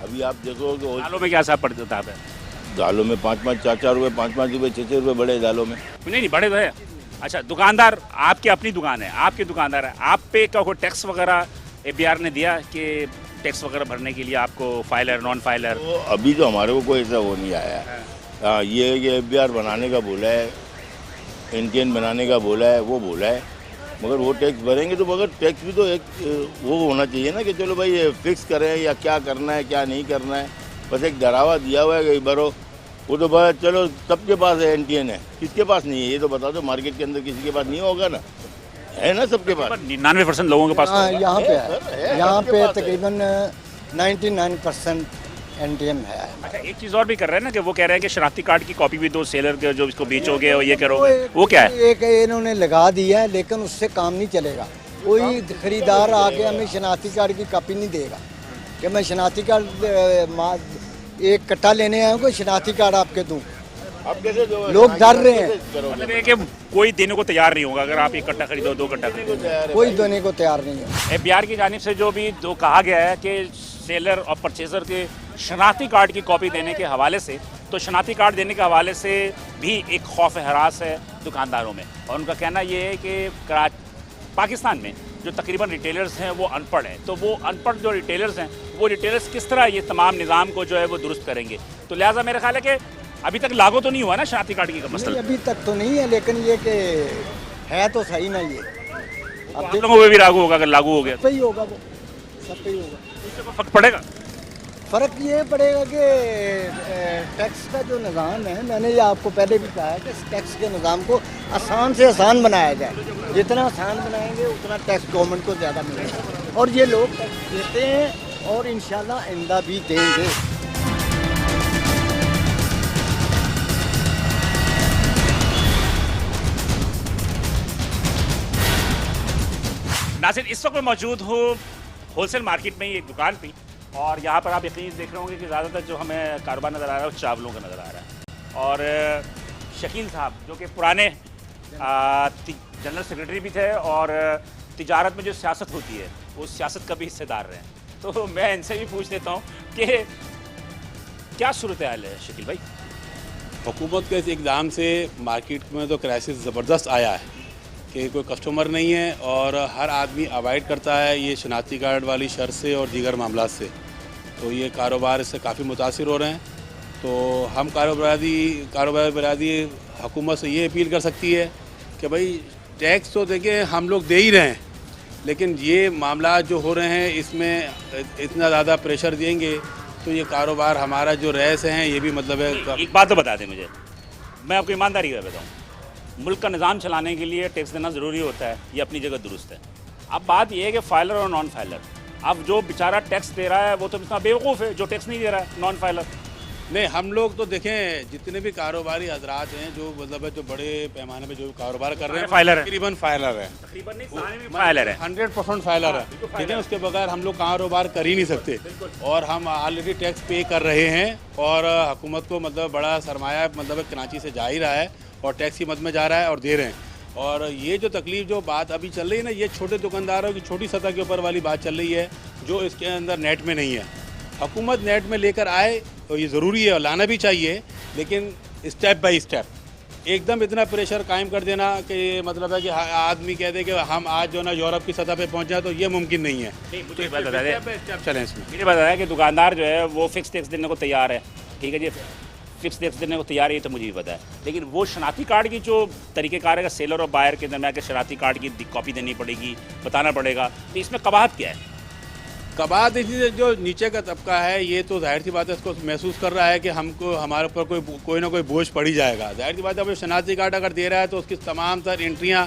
अभी आप देखो कि दालों में क्या हिसाब पड़ता है? दालों में 5-5, 4-4 रुपए, 5-5 रुपए, 6-6 रुपए बढ़े दालों में। नहीं बढ़े तो है। अच्छा, दुकानदार आपकी अपनी दुकान है, आपके दुकानदार है, आप पे क्या कोई टैक्स वगैरह APR ने दिया कि टैक्स वगैरह भरने के लिए आपको फाइलर नॉन फाइलर? तो अभी तो हमारे को कोई ऐसा वो नहीं आया है। ये APR बनाने का बोला है, NTN बनाने का बोला है, वो बोला है, मगर वो टैक्स भरेंगे तो मगर टैक्स भी तो एक वो होना चाहिए ना कि चलो भाई ये फिक्स करें या क्या करना है क्या नहीं करना है। बस एक डरावा दिया हुआ है कि भरो, वो तो बस चलो सबके पास है NTN है, किसके पास नहीं है ये तो बता दो। मार्केट के अंदर किसी के पास नहीं होगा ना, है ना सबके पास। 99% लोगों के पास यहाँ पे है, यहाँ पे तकरीबन 99% NTN है। अच्छा, एक चीज़ और भी कर रहे हैं ना कि वो कह रहे हैं कि शनाख्ती कार्ड की कॉपी भी दो सेलर के जो इसको बेचोगे और ये करोगे, वो क्या है? एक इन्होंने लगा दिया है लेकिन उससे काम नहीं चलेगा। कोई खरीदार आके हमें शनाख्ती कार्ड की कॉपी नहीं देगा कि मैं शनाख्ती कार्ड एक कट्टा लेने आया हूँ, कोई शनाख्ती कार्ड आपके दूँ। लोग डर रहे हैं, मतलब है कि कोई देने को तैयार नहीं होगा। अगर आप एक कट्टा खरीदो 2 कट्टा खरीदो, कोई देने को तैयार नहीं है। APR की जानिब से जो भी जो कहा गया है कि सेलर और परचेजर के शनाख्ती कार्ड की कॉपी देने के हवाले से, तो शनाख्ती कार्ड देने के हवाले से भी एक खौफ हरास है दुकानदारों में। और उनका कहना ये है कि पाकिस्तान में जो तकरीबन रिटेलर्स हैं वो अनपढ़ हैं, तो वो अनपढ़ जो रिटेलर्स हैं वो रिटेलर्स किस तरह ये तमाम निज़ाम को जो है वो दुरुस्त करेंगे। तो लिहाजा मेरा ख्याल है कि अभी तक लागू तो नहीं हुआ ना शनाख्ती कार्ड की मसला? अभी तक तो नहीं है, लेकिन ये कि है तो सही ना ये। आप लोगों को भी लागू होगा, अगर लागू हो गया सब पे ही होगा, वो सब पे ही होगा। इससे कोई फर्क पड़ेगा? फ़र्क ये पड़ेगा कि टैक्स का जो निज़ाम है, मैंने ये आपको पहले भी कहा है कि इस टैक्स के निज़ाम को आसान से आसान बनाया जाए। जितना आसान बनाएंगे उतना टैक्स गवर्नमेंट को ज़्यादा मिलेगा, और ये लोग टैक्स देते हैं और इंशाल्लाह आइंदा भी देंगे। नाज़रीन, इस वक्त मैं मौजूद हूँ होलसेल मार्केट में ही एक दुकान पे, और यहाँ पर आप यकीन देख रहे होंगे कि ज़्यादातर जो हमें कारोबार नज़र आ रहा है वो चावलों का नज़र आ रहा है। और शकील साहब जो कि पुराने जनरल सेक्रेटरी भी थे और तिजारत में जो सियासत होती है वो सियासत का भी हिस्सेदार रहे हैं, तो मैं इनसे भी पूछ लेता हूँ कि क्या सूरत हाल है शकील भाई? हुकूमत के इस इक़दाम से मार्केट में तो क्राइसिस ज़बरदस्त आया है कि कोई कस्टमर नहीं है और हर आदमी अवॉइड करता है ये शनाख्ती कार्ड वाली शर्त से और दीगर मामला से, तो ये कारोबार इससे काफ़ी मुतासिर हो रहे हैं। तो हम कारोबार बरादरी हुकूमत से ये अपील कर सकती है कि भाई टैक्स तो देखिए हम लोग दे ही रहे हैं, लेकिन ये मामला जो हो रहे हैं इसमें इतना ज़्यादा प्रेशर देंगे तो ये कारोबार हमारा जो रह से हैं ये भी मतलब है। एक बात तो बता दें मुझे, मैं आपको ईमानदारी का बताऊँ, मुल्क का निज़ाम चलाने के लिए टैक्स देना ज़रूरी होता है, ये अपनी जगह दुरुस्त है। अब बात ये है कि फाइलर और नॉन फाइलर, अब जो बेचारा टैक्स दे रहा है वो तो इतना बेवकूफ़ है जो टैक्स नहीं दे रहा है नॉन फाइलर। नहीं, हम लोग तो देखें जितने भी कारोबारी हजरात हैं जो मतलब है जो बड़े पैमाने पे जो कारोबार कर रहे हैं फाइलर तकरीबन फाइलर है, तकरीबन नहीं सारे में फाइलर है, 100% फाइलर है, ठीक है। उसके बगैर हम लोग कारोबार कर ही नहीं सकते, और हम ऑलरेडी टैक्स पे कर रहे हैं और हुकूमत को मतलब बड़ा सरमाया मतलब कराची से जा ही रहा है और टैक्स की मद में जा रहा है और दे रहे हैं। और ये जो तकलीफ जो बात अभी चल रही है ना, ये छोटे दुकानदारों की छोटी सतह के ऊपर वाली बात चल रही है जो इसके अंदर नेट में नहीं है। हुकूमत नेट में लेकर आए तो ये ज़रूरी है और लाना भी चाहिए, लेकिन स्टेप बाय स्टेप एकदम इतना प्रेशर कायम कर देना कि मतलब है कि आदमी कह दे कि हम आज जो ना यूरोप की सतह पे पहुंच जाए तो ये मुमकिन नहीं है। मुझे बता दें, चलें इसमें मुझे बताया कि दुकानदार जो है वो फिक्स टैक्स देने को तैयार है, ठीक है जी, फिक्स टैक्स देने को तैयार है, तो मुझे भी पता है, लेकिन वो शनाख्ती कार्ड की जो तरीक़ेकार है सेलर और बायर के दरमियान के शनाख्ती कार्ड की कॉपी देनी पड़ेगी, बताना पड़ेगा, तो इसमें कबाहत क्या है? कबाहत इसलिए जो नीचे का तबका है ये तो जाहिर सी बात है इसको महसूस कर रहा है कि हमको हमारे ऊपर कोई ना कोई बोझ पड़ ही जाएगा। जाहिर सी बात है, अब शनाख्ती कार्ड अगर दे रहा है तो उसकी तमाम तर एंट्रियाँ,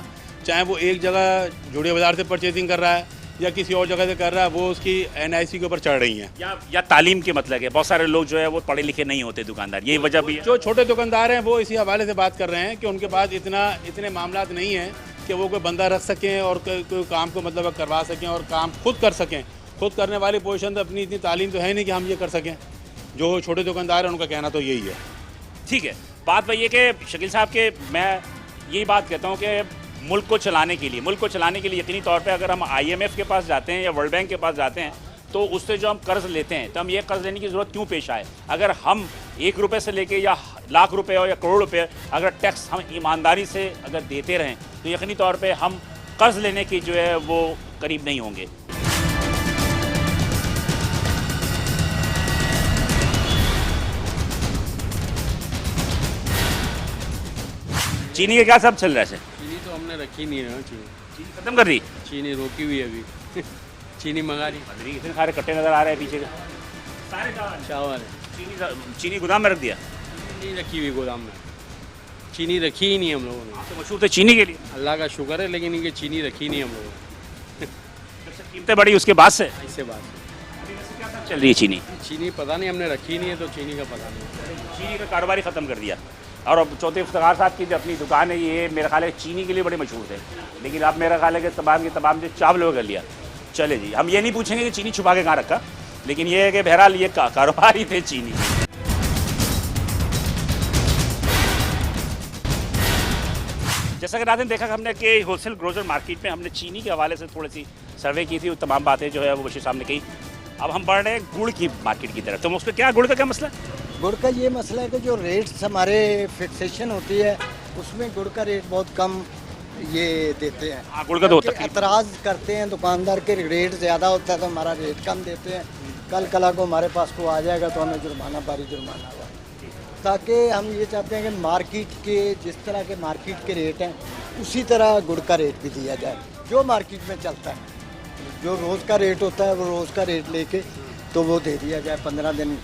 चाहे वो एक जगह जुड़े बाज़ार से परचेजिंग कर रहा है या किसी और जगह से कर रहा है वो उसकी NIC के ऊपर चढ़ रही हैं। या तालीम के मतलब है, बहुत सारे लोग जो है वो पढ़े लिखे नहीं होते दुकानदार, यही वजह भी है। जो छोटे दुकानदार हैं वो इसी हवाले से बात कर रहे हैं कि उनके पास इतने मामला नहीं हैं कि वो कोई बंदा रख सकें और कोई काम को मतलब करवा सकें और काम खुद कर सकें। खुद करने वाली पोजीशन तो अपनी इतनी तालीम तो है नहीं कि हम ये कर सकें। जो छोटे दुकानदार हैं उनका कहना तो यही है। ठीक है, बात वही है कि शकील साहब के मैं यही बात कहता हूँ कि मुल्क को चलाने के लिए यकीनी तौर पे अगर हम IMF के पास जाते हैं या वर्ल्ड बैंक के पास जाते हैं तो उससे जो हम कर्ज लेते हैं तो हम ये कर्ज लेने की ज़रूरत क्यों पेश आए? अगर हम 1 रुपये से लेके या लाख रुपए हो या करोड़ रुपए अगर टैक्स हम ईमानदारी से अगर देते रहें तो यकीनी तौर पे हम कर्ज लेने की जो है वो करीब नहीं होंगे। चीनी के क्या सब चल रहा है? चीनी तो हमने रखी नहीं है। चीनी खत्म कर दी, चीनी रोकी हुई है अभी। चीनी मंगा रही। इतने सारे कट्टे नजर आ रहे हैं पीछे के, सारे चावल चीनी गोदाम में रख दिया? नहीं रखी हुई गोदाम में, चीनी रखी ही नहीं हम लोगों ने। तो मशहूर थे चीनी के लिए, अल्लाह का शुक्र है, लेकिन इनकी चीनी रखी नहीं हम लोगों ने। कीमतें बढ़ी उसके बाद से? इससे बाद चल रही है चीनी? चीनी पता नहीं, हमने रखी नहीं है तो चीनी का पता नहीं। चीनी का कारोबार ही ख़त्म कर दिया। और अब चौथे इफ्तिखार साहब की जो अपनी दुकान है ये मेरा ख्याल है चीनी के लिए बड़े मशहूर थे, लेकिन अब मेरा ख्याल है कि तमाम जो चावल कर लिया। चले जी, हम ये नहीं पूछेंगे कि चीनी छुपा के कहाँ रखा, लेकिन ये है कि बहरहाल ये कारोबार ही थे चीनी। जैसा कि रात देखा हमने कि होलसेल ग्रोसर मार्केट में हमने चीनी के हवाले से थोड़ी सी सर्वे की थी, वो तमाम बातें जो है वो बशीर साहब ने कही। अब हम बढ़ रहे हैं गुड़ की मार्केट की तरफ। तो उस पर क्या गुड़ का क्या मसला है? गुड़ का ये मसला है कि जो रेट्स हमारे फिक्सेशन होती है उसमें गुड़ का रेट बहुत कम ये देते हैं। गुड़ का तो होता है, एतराज़ करते हैं दुकानदार के रेट ज़्यादा होता है तो हमारा रेट कम देते हैं। कल को हमारे पास को आ जाएगा तो हमें जुर्माना हुआ, ताकि हम ये चाहते हैं कि मार्केट के जिस तरह के मार्केट के रेट हैं उसी तरह गुड़ का रेट भी दिया जाए जो मार्केट में चलता है। जो रोज़ का रेट होता है वो रोज़ का रेट लेके तो वो दे दिया जाए 15 दिन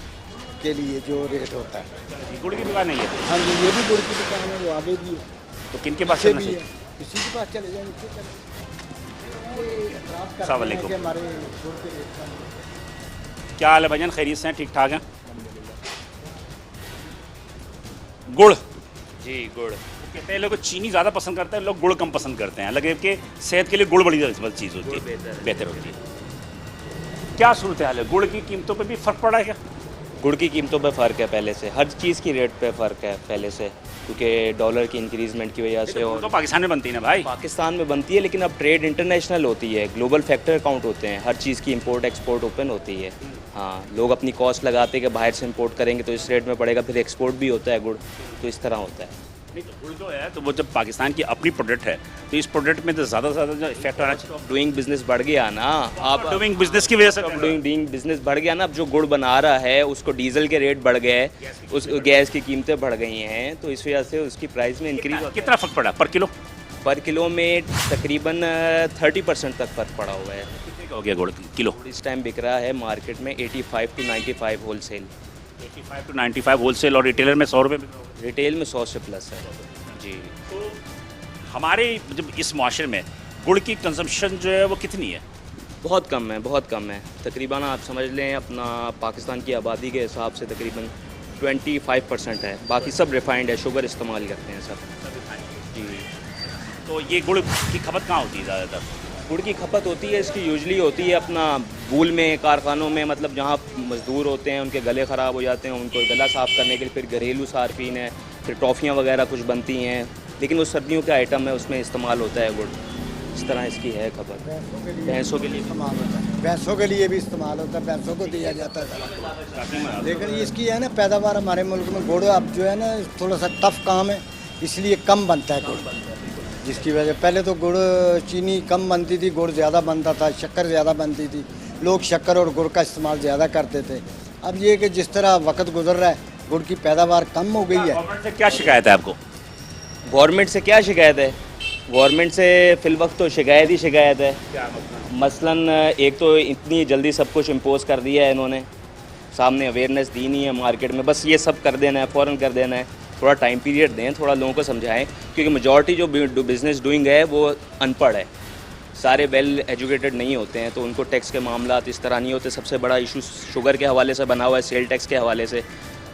के लिए जो रेट होता है। गुड़ की दुकान नहीं है? हाँ जी, ये भी गुड़ की दुकान है, वो आगे भी है। तो किन के पास भी है? किसी के पास चले जाए, अस्सलाम वालेकुम। हमारे गुड़ के रेट का क्या हाल है भाईजान, खैरियत से हैं, ठीक ठाक हैं? गुड़ जी, गुड़ कहते हैं लोग चीनी ज़्यादा पसंद करते हैं, लोग गुड़ कम पसंद करते हैं। लगे कि सेहत के लिए गुड़ बड़ी चीज़ होती है, बेहतर होती है। क्या सूरत हाल है? गुड़ की कीमतों पे भी फ़र्क पड़ा है क्या? गुड़ की कीमतों पे फ़र्क है पहले से, हर चीज़ की रेट पे फ़र्क है पहले से, क्योंकि डॉलर की इंक्रीजमेंट की वजह से। और तो पाकिस्तान में बनती है ना भाई? पाकिस्तान में बनती है, लेकिन अब ट्रेड इंटरनेशनल होती है, ग्लोबल फैक्टर अकाउंट होते हैं, हर चीज़ की इंपोर्ट एक्सपोर्ट ओपन होती है। हाँ, लोग अपनी कॉस्ट लगाते हैं कि बाहर से इंपोर्ट करेंगे तो इस रेट में पड़ेगा, फिर एक्सपोर्ट भी होता है गुड़, तो इस तरह होता है। नहीं तो गुड़ जो है तो वो जब पाकिस्तान की अपनी प्रोडक्ट है तो इस प्रोडक्ट में तो ज़्यादा से ज़्यादा जो इफेक्ट आना चाहिए। डूइंग बिजनेस बढ़ गया ना, आप डूइंग बिजनेस की वजह से डूइंग बिजनेस बढ़ गया ना। अब जो गुड़ बना रहा है उसको डीजल के रेट बढ़ गए, उस गैस की कीमतें बढ़ गई हैं, तो इस वजह से उसकी प्राइस में इंक्रीज। कितना फ़र्क पड़ा पर किलो? पर किलो में तकरीबन 30% तक फ़र्क पड़ा हुआ है। कितने का हो गया गुड़ किलो? इस टाइम बिक रहा है मार्केट में 85 to 95 होलसेल। 85 to 95 होलसेल, और रिटेलर में 100 रुपये? रिटेल में 100 से प्लस है जी। तो हमारे जब इस माशरे में गुड़ की कंजम्पशन जो है वो कितनी है? बहुत कम है, बहुत कम है। तकरीबन आप समझ लें अपना पाकिस्तान की आबादी के हिसाब से तकरीबन 25% है, बाकी सब रिफाइंड है, शुगर इस्तेमाल करते हैं सब जी। तो ये गुड़ की खपत कहाँ होती है ज़्यादातर? गुड़ की खपत होती है इसकी यूजली होती है अपना बूल में, कारखानों में, मतलब जहाँ मज़दूर होते हैं उनके गले ख़राब हो जाते हैं, उनको गला साफ़ करने के लिए। फिर घरेलू सार्फिन है, फिर टॉफ़ियाँ वगैरह कुछ बनती हैं, लेकिन वो सर्दियों का आइटम है, उसमें इस्तेमाल होता है गुड़। इस तरह इसकी है खपत। भैंसों के लिए इस्तेमाल होता है, भैंसों के लिए भी इस्तेमाल होता है, भैंसों को दिया जाता है। लेकिन इसकी है ना पैदावार हमारे मुल्क में गुड़ अब जो है ना थोड़ा सा टफ काम है, इसलिए कम बनता है गुड़, जिसकी वजह पहले तो गुड़ चीनी कम बनती थी, गुड़ ज़्यादा बनता था, शक्कर ज़्यादा बनती थी, लोग शक्कर और गुड़ का इस्तेमाल ज़्यादा करते थे। अब ये कि जिस तरह वक्त गुजर रहा है गुड़ की पैदावार कम हो गई है। गवर्नमेंट से क्या शिकायत है आपको? गवर्नमेंट से क्या शिकायत है? गवर्नमेंट से फिल वक्त तो शिकायत ही शिकायत है। मसलन एक तो इतनी जल्दी सब कुछ इम्पोज कर दिया है इन्होंने, सामने अवेयरनेस दी नहीं है मार्केट में, बस ये सब कर देना है, फ़ौरन कर देना है। थोड़ा टाइम पीरियड दें, थोड़ा लोगों को समझाएं, क्योंकि मेजॉरिटी जो बिज़नेस डूइंग है वो अनपढ़ है, सारे वेल एजुकेटेड नहीं होते हैं, तो उनको टैक्स के मामला इस तरह नहीं होते। सबसे बड़ा इशू शुगर के हवाले से बना हुआ है, सेल टैक्स के हवाले से।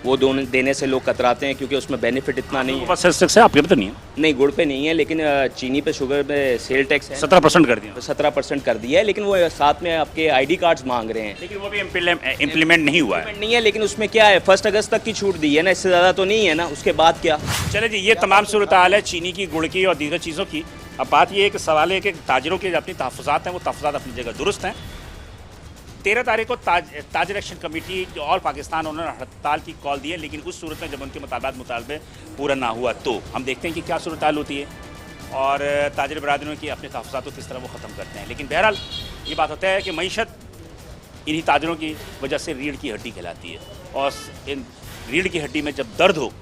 वो दोनों देने से लोग कतराते हैं क्योंकि उसमें बेनिफिट इतना नहीं है। सेल्स टैक्स है, आपके पे तो नहीं है? नहीं, गुड़ पे नहीं है, लेकिन चीनी पे, शुगर पे सेल टैक्स है। 17% कर दिया। 17% कर दिया है, लेकिन वो साथ में आपके ID कार्ड्स मांग रहे हैं। लेकिन वो भी इम्प्लीमेंट नहीं हुआ है। नहीं है, लेकिन उसमें क्या है, 1 अगस्त तक की छूट दी है ना, इससे ज़्यादा तो नहीं है ना, उसके बाद क्या। चले जी, ये तमाम सूरत हाल है चीनी की, गुड़ की और दीगर चीज़ों की। अब बात ये है कि सवाल है कि ताजरों के अपनी तहफ़्फ़ुज़ात हैं, वो तहफ़्फ़ुज़ात अपनी जगह दुरुस्त हैं। 13 तारीख को ताजर एक्शन कमेटी जो ऑल पाकिस्तान, उन्होंने हड़ताल की कॉल दी है, लेकिन उस सूरत में जब उनके मुतालबे पूरा ना हुआ तो हम देखते हैं कि क्या सूरत हाल होती है और ताजर बरादरों की अपने तहफ़्फ़ुज़ात को किस तरह वो ख़त्म करते हैं। लेकिन बहरहाल ये बात होता है कि मईशत इन्हीं ताजरों की वजह से रीढ़ की हड्डी कहलाती है, और इन रीढ़ की हड्डी में जब दर्द हो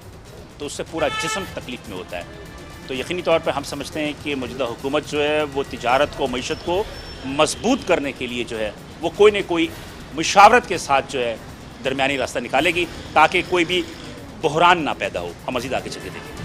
तो उससे पूरा जिस्म तकलीफ़ में होता है। तो यकीनी तौर पर हम समझते हैं कि मौजूदा हुकूमत जो है वो तिजारत को, मईशत को मजबूत करने के लिए जो है वो कोई न कोई मुशावरत के साथ जो है दरमियानी रास्ता निकालेगी, ताकि कोई भी बहरान ना पैदा हो। हम मज़ीद आगे चलते देखें।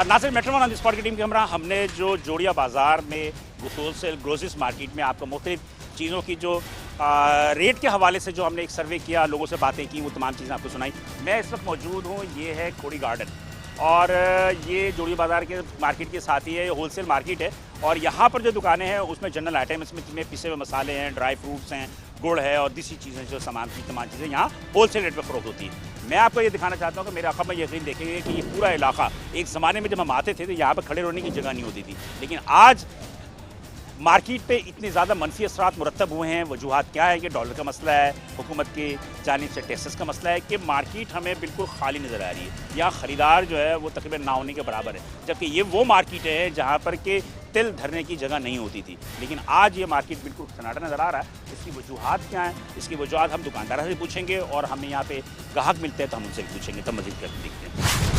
Nasir, metro one on spot की टीम के हमरा हमने जो जोड़िया बाज़ार में होलसेल ग्रोसरीज मार्केट में आपको मुख्तलिफ चीज़ों की जो रेट के हवाले से जो हमने एक सर्वे किया, लोगों से बातें की, वो तमाम चीज़ें आपको सुनाई। मैं इस वक्त मौजूद हूँ, ये है खोड़ी गार्डन, और ये जोड़िया बाज़ार के मार्केट के साथ ही है, होलसेल मार्केट है। और यहाँ पर जो दुकानें हैं उसमें जनरल आइटम, इसमें पिसे हुए मसाले हैं, ड्राई फ्रूट्स हैं, गुड़ है और दूसरी चीज़ें, जो सामान की तमाम चीज़ें यहाँ होलसेल रेट पर फ़रोख्त होती है। मैं आपको ये दिखाना चाहता हूँ कि मेरे अखबार में यकीन देखेंगे कि ये पूरा इलाका, एक ज़माने में जब हम आते थे तो यहाँ पर खड़े रहने की जगह नहीं होती थी, लेकिन आज मार्केट पे इतने ज़्यादा मनफी असरात मुरतब हुए हैं। वजूहात क्या है कि डॉलर का मसला है, हुकूमत की जानिब से टैक्सेस का मसला है, कि मार्केट हमें बिल्कुल खाली नज़र आ रही है। यहाँ ख़रीदार जो है वो तकरीबन ना होने के बराबर है, जबकि ये वो मार्केट है जहाँ पर के तिल धरने की जगह नहीं होती थी, लेकिन आज ये मार्केट बिल्कुल सन्नाटा नज़र आ रहा है। इसकी वजूहात क्या हैं, इसकी वजूहात हम दुकानदारों से पूछेंगे, और हमें यहाँ पे ग्राहक मिलते हैं तो हम उनसे भी पूछेंगे, तब मज़ीद करके देखते हैं।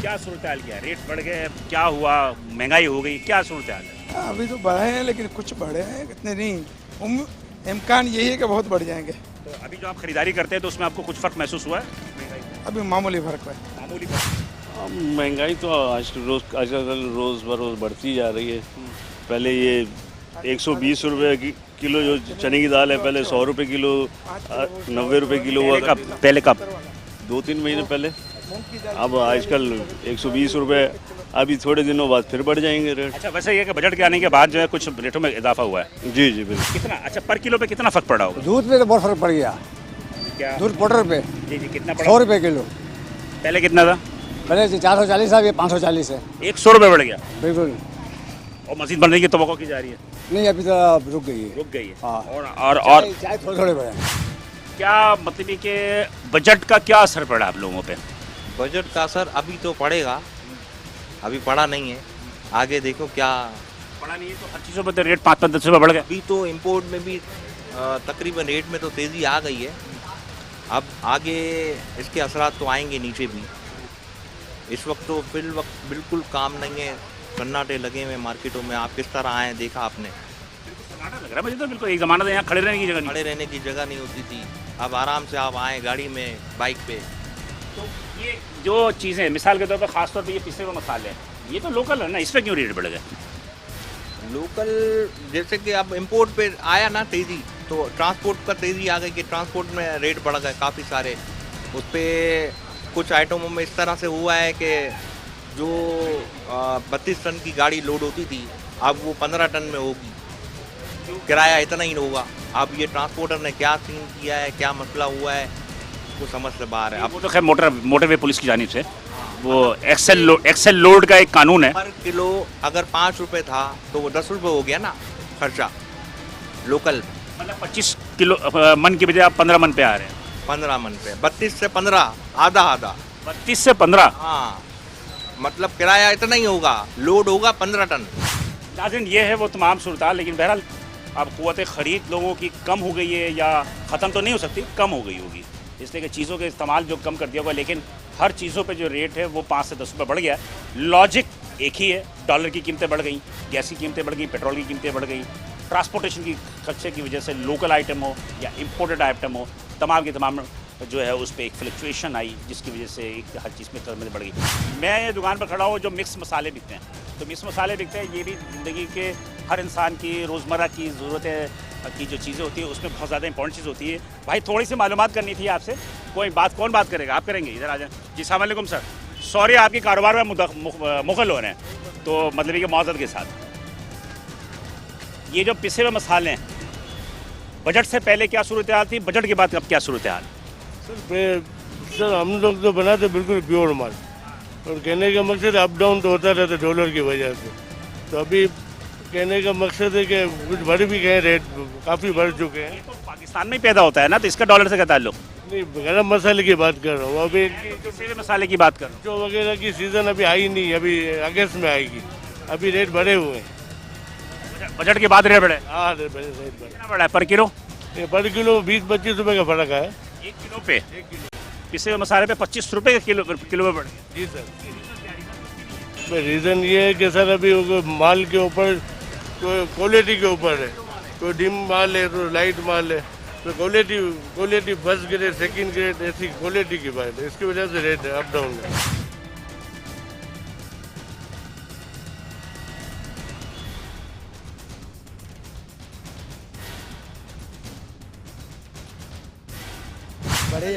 क्या सूरत हाल, क्या रेट बढ़ गए, क्या हुआ, महंगाई हो गई, क्या सूरत हाल है? अभी तो बढ़े हैं, लेकिन कुछ बढ़े हैं, इतने नहीं। इम्कान यही है कि बहुत बढ़ जाएंगे। तो अभी जो आप खरीदारी करते हैं तो उसमें आपको कुछ फ़र्क महसूस हुआ है? अभी मामूली फ़र्क है। मामूली फ़र्क। महंगाई तो आजकल रोज़ बरोज़ बढ़ती जा रही है। पहले ये 120 रुपये किलो जो चने की दाल है, पहले 100 रुपये किलो, 90 रुपये किलो हुआ। पहले कब? 2-3 महीने पहले। अब आजकल 120 रुपये, अभी थोड़े दिनों बाद फिर बढ़ जाएंगे रेट। अच्छा, वैसे ये कि बजट के आने के बाद जो है कुछ रेटों में इजाफा हुआ है? जी जी बिल्कुल। कितना? अच्छा, पर किलो पे कितना फ़र्क पड़ा होगा? दूध पे तो बहुत फ़र्क पड़ गया। क्या दूध पाउडर पे? जी जी, कितना पड़ा? 100 रुपये किलो। पहले कितना था? पहले 440 था, ये 540 है। 100 रुपये बढ़ गया? बिल्कुल। और मज़ीद बढ़ने की तवक्को की जा रही है? नहीं, अभी तो रुक गई है। रुक गई है। हाँ। और चाय थोड़े बढ़े। क्या मतलब कि बजट का क्या असर पड़ा आप लोगों पे? बजट का असर अभी तो पड़ेगा, अभी पड़ा नहीं है, आगे देखो क्या। पड़ा नहीं है तो हर चीज़ों पर तो रेट 5-10 रुपये बढ़ गए। अभी तो इम्पोर्ट में भी तकरीबन रेट में तो तेज़ी आ गई है, अब आगे इसके असरात तो आएंगे नीचे भी। इस वक्त तो फिल वक्त बिल्कुल काम नहीं है, सन्नाटे लगे हुए मार्केटों में। आप किस तरह आए देखा आपने? सन्नाटा लग रहा है मुझे तो बिल्कुल। एक ज़माना था यहाँ खड़े रहने की जगह नहीं, खड़े रहने की जगह नहीं होती थी। अब आराम से आप आए गाड़ी में, बाइक पे। तो ये जो चीज़ें मिसाल के तौर पर ख़ास तौर पे ये पिसे हुए मसाले हैं, ये तो लोकल है ना, इस पर क्यों रेट बढ़ गए? लोकल जैसे कि अब इंपोर्ट पे आया ना तेज़ी, तो ट्रांसपोर्ट का तेज़ी आ गई कि ट्रांसपोर्ट में रेट बढ़ गए काफ़ी सारे। उस पर कुछ आइटमों में इस तरह से हुआ है कि जो 32 टन की गाड़ी लोड होती थी, अब वो 15 टन में होगी, किराया इतना ही होगा। अब ये ट्रांसपोर्टर ने क्या सीन किया है, क्या मसला हुआ है, वो समझ से बाहर है। अब वो तो खैर मोटरवे पुलिस की जानिब से वो एक्सेल लोड का एक कानून है। पर किलो अगर 5 रुपये था तो वो 10 रुपये हो गया ना खर्चा लोकल। मतलब 25 किलो मन की बजाय आप 15 मन पे आ रहे हैं। 15 मन पे, 32 से 15, आधा आधा। 32 से 15? हाँ, मतलब किराया इतना ही होगा, लोड होगा 15 टन। नाज़रीन, ये है वो तमाम सूरत हाल। लेकिन बहरहाल अब क़ुव्वत ख़रीद लोगों की कम हो गई है या ख़त्म तो नहीं हो सकती, कम हो गई होगी, इसलिए कि चीज़ों के इस्तेमाल जो कम कर दिया होगा, लेकिन हर चीज़ों पे जो रेट है वो 5 से 10 रुपये बढ़ गया है। लॉजिक एक ही है, डॉलर की कीमतें बढ़ गई, गैस की कीमतें बढ़ गई, पेट्रोल की कीमतें बढ़ गई, ट्रांसपोर्टेशन की खर्चे की वजह से लोकल आइटम हो या इम्पोर्टेड आइटम हो, तमाम की तमाम जो है उस पर एक फ्लक्चुएशन आई, जिसकी वजह से एक हर चीज़ में कीमत बढ़ गई। मैं ये दुकान पर खड़ा हूँ जो मिक्स मसाले बिकते हैं, तो मिक्स मसाले बिकते हैं, ये भी ज़िंदगी के हर इंसान की रोज़मर्रा की ज़रूरतें की जो चीज़ें होती है उसमें बहुत ज़्यादा इंपॉर्टेंट चीज़ होती है। भाई थोड़ी सी मालूमात करनी थी आपसे, कोई बात कौन बात करेगा? आप करेंगे, इधर आ जाए जी। अस्सलाम वालेकुम सर, सॉरी आपके कारोबार में मुखल हो रहे हैं, तो मतलब कि मौजूद के साथ ये जो पिसे हुए मसाले हैं, बजट से पहले क्या सूरत हाल थी, बजट के बाद अब क्या सूरत हाल? सर हम लोग तो बनाते बिल्कुल प्योर माल, और कहने का मकसद अप डाउन तो होता रहता डॉलर की वजह से, तो अभी कहने का मकसद है कि कुछ बढ़ भी गए, रेट काफ़ी बढ़ चुके हैं। तो पाकिस्तान में ही पैदा होता है ना, तो इसका डॉलर से क्या ताल्लुक? नहीं, गरम मसाले की बात कर रहा हूँ, अभी पिसे मसाले की बात कर रहा हूँ। जो वगैरह की सीज़न अभी आई नहीं, अभी अगस्त में आएगी, अभी रेट बढ़े हुए हैं। बजट के बाद रेट बढ़े? हाँ रेट बढ़े। कितना बढ़ा है पर किलो? पर किलो 20-25 रुपये का फर्क है। 1 किलो पे पिसे हुए मसाले पे 25 रुपये का किलो में बढ़े? जी सर। रीज़न ये है कि सर अभी माल के ऊपर क्वालिटी के ऊपर है, कोई डिम माल है तो लाइट माल है, तो quality first grade second grade ऐसी क्वालिटी की बात है, इसकी वजह से रेट है अप डाउन है।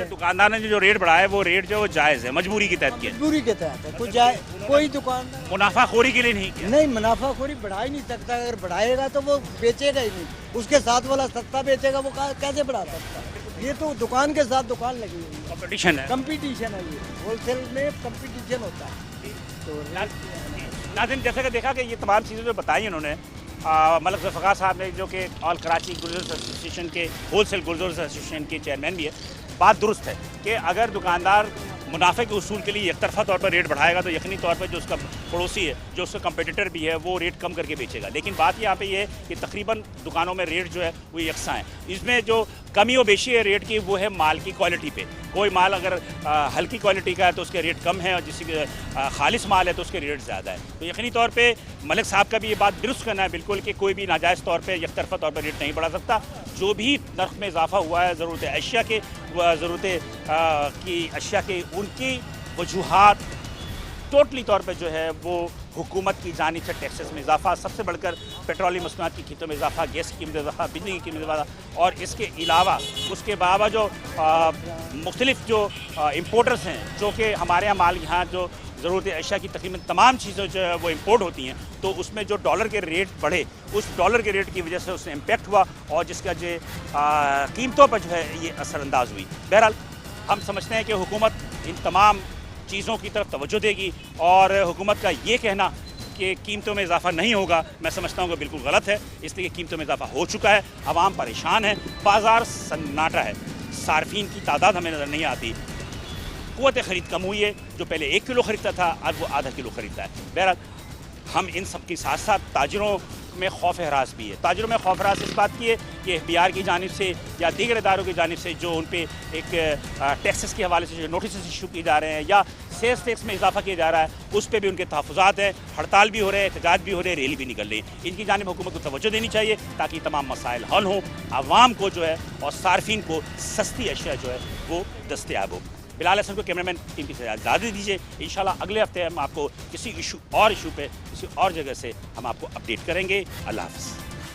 दुकानदार ने जो रेट बढ़ाया है वो रेट जो जायज़ है, मजबूरी के तहत किया, मजबूरी के तहत है। कोई दुकानदार मुनाफाखोरी के लिए नहीं किया। नहीं, मुनाफाखोरी बढ़ा ही नहीं सकता, अगर बढ़ाएगा तो वो बेचेगा ही नहीं, उसके साथ वाला सस्ता बेचेगा, वो कैसे बढ़ा सकता है? ये तो दुकान के साथ दुकान लगी हुई है, कंपटीशन है, कंपटीशन है, ये होलसेल में कंपटीशन होता है। तो नाज़रीन जैसे कि देखा कि ये तमाम चीज़ें जो बताई इन्होंने, मलक ज़फ़रकार साहब ने जो कि ऑल कराची गुलजर्स एसोसिएशन के होलसेल गुलजर्स एसोसिएशन के चेयरमैन भी है, बात दुरुस्त है कि अगर दुकानदार मुनाफे के उसूल के लिए एक तरफा तौर पर रेट बढ़ाएगा तो यकीनी तौर पर जो उसका पड़ोसी है, जो उसका कंपटीटर भी है, वो रेट कम करके बेचेगा। लेकिन बात यहाँ पे ये है कि तकरीबन दुकानों में रेट जो है वो यकसा है। इसमें जो कमी व बेशी है रेट की वो है माल की क्वालिटी पे। कोई माल अगर हल्की क्वालिटी का है तो उसके रेट कम है, और जिसकी खालिश माल है तो उसके रेट ज़्यादा है। तो यकीनी तौर पर मलिक साहब का भी ये बात दुरुस्त करना है बिल्कुल कि कोई भी नाजायज़ तौर पर एक तरफा तौर पर रेट नहीं बढ़ा सकता। जो भी नर्ख में इजाफा हुआ है ज़रूरत अशिया के की अशिया के उनकी वजूहात टोटली तौर पे जो है वो हुकूमत की जानिब से टैक्सेस में इजाफा, सबसे बढ़कर पेट्रोलियम मसनूआत की कीमतों में इजाफा, गैस की कीमत में इजाफा, बिजली की कीमत में इजाफा, और इसके अलावा उसके अलावा जो मुख्तलिफ जो इम्पोर्टर्स हैं, जो कि हमारे यहाँ माल यहाँ जो ज़रूरत अशिया की तकरीबन तमाम चीज़ें जो है वो इम्पोर्ट होती हैं, तो उसमें जो डॉलर के रेट बढ़े, उस डॉलर के रेट की वजह से उससे इम्पेक्ट हुआ और जिसका जो कीमतों पर जो है ये असरअंदाज हुई। बहरहाल हम समझते हैं कि हुकूमत इन तमाम चीज़ों की तरफ तवज्जो देगी, और हुकूमत का ये कहना कि कीमतों में इजाफा नहीं होगा, मैं समझता हूँ कि बिल्कुल गलत है, इसलिए कीमतों में इजाफा हो चुका है, आवाम परेशान है, बाज़ार सन्नाटा है, सार्फिन की तादाद हमें नज़र नहीं आती, क़ुव्वत ख़रीद कम हुई है, जो पहले 1 किलो ख़रीदता था अब वो आधा किलो ख़रीदता है। बहरहाल हम इन सब के साथ साथ ताजरों में खौफ हरास भी है। ताजरों में खौफ हरास इस बात की है कि FBI की जानिब से या दीगर इदारों की जानिब से जो उन पर एक टैक्सेस के हवाले से जो नोटिस इशू किए जा रहे हैं या सेल्स टैक्स में इजाफा किया जा रहा है, उस पर भी उनके तहफ़्फ़ुज़ात हैं, हड़ताल भी हो रहे हैं, एहतजाज भी हो रहे हैं, रैली भी निकल रही है। इनकी जानिब हुकूमत को तवज्जो देनी चाहिए ताकि तमाम मसाइल हल हों, आवाम को जो है और सार्फिन को सस्ती अशिया जो है वो दस्तयाब हो। बिलाल हसन को कैमरामैन टीम की इजाज़त दीजिए। इंशाल्लाह अगले हफ्ते हम आपको किसी इशू पे किसी और जगह से हम आपको अपडेट करेंगे। अल्लाह हाफ़िज़।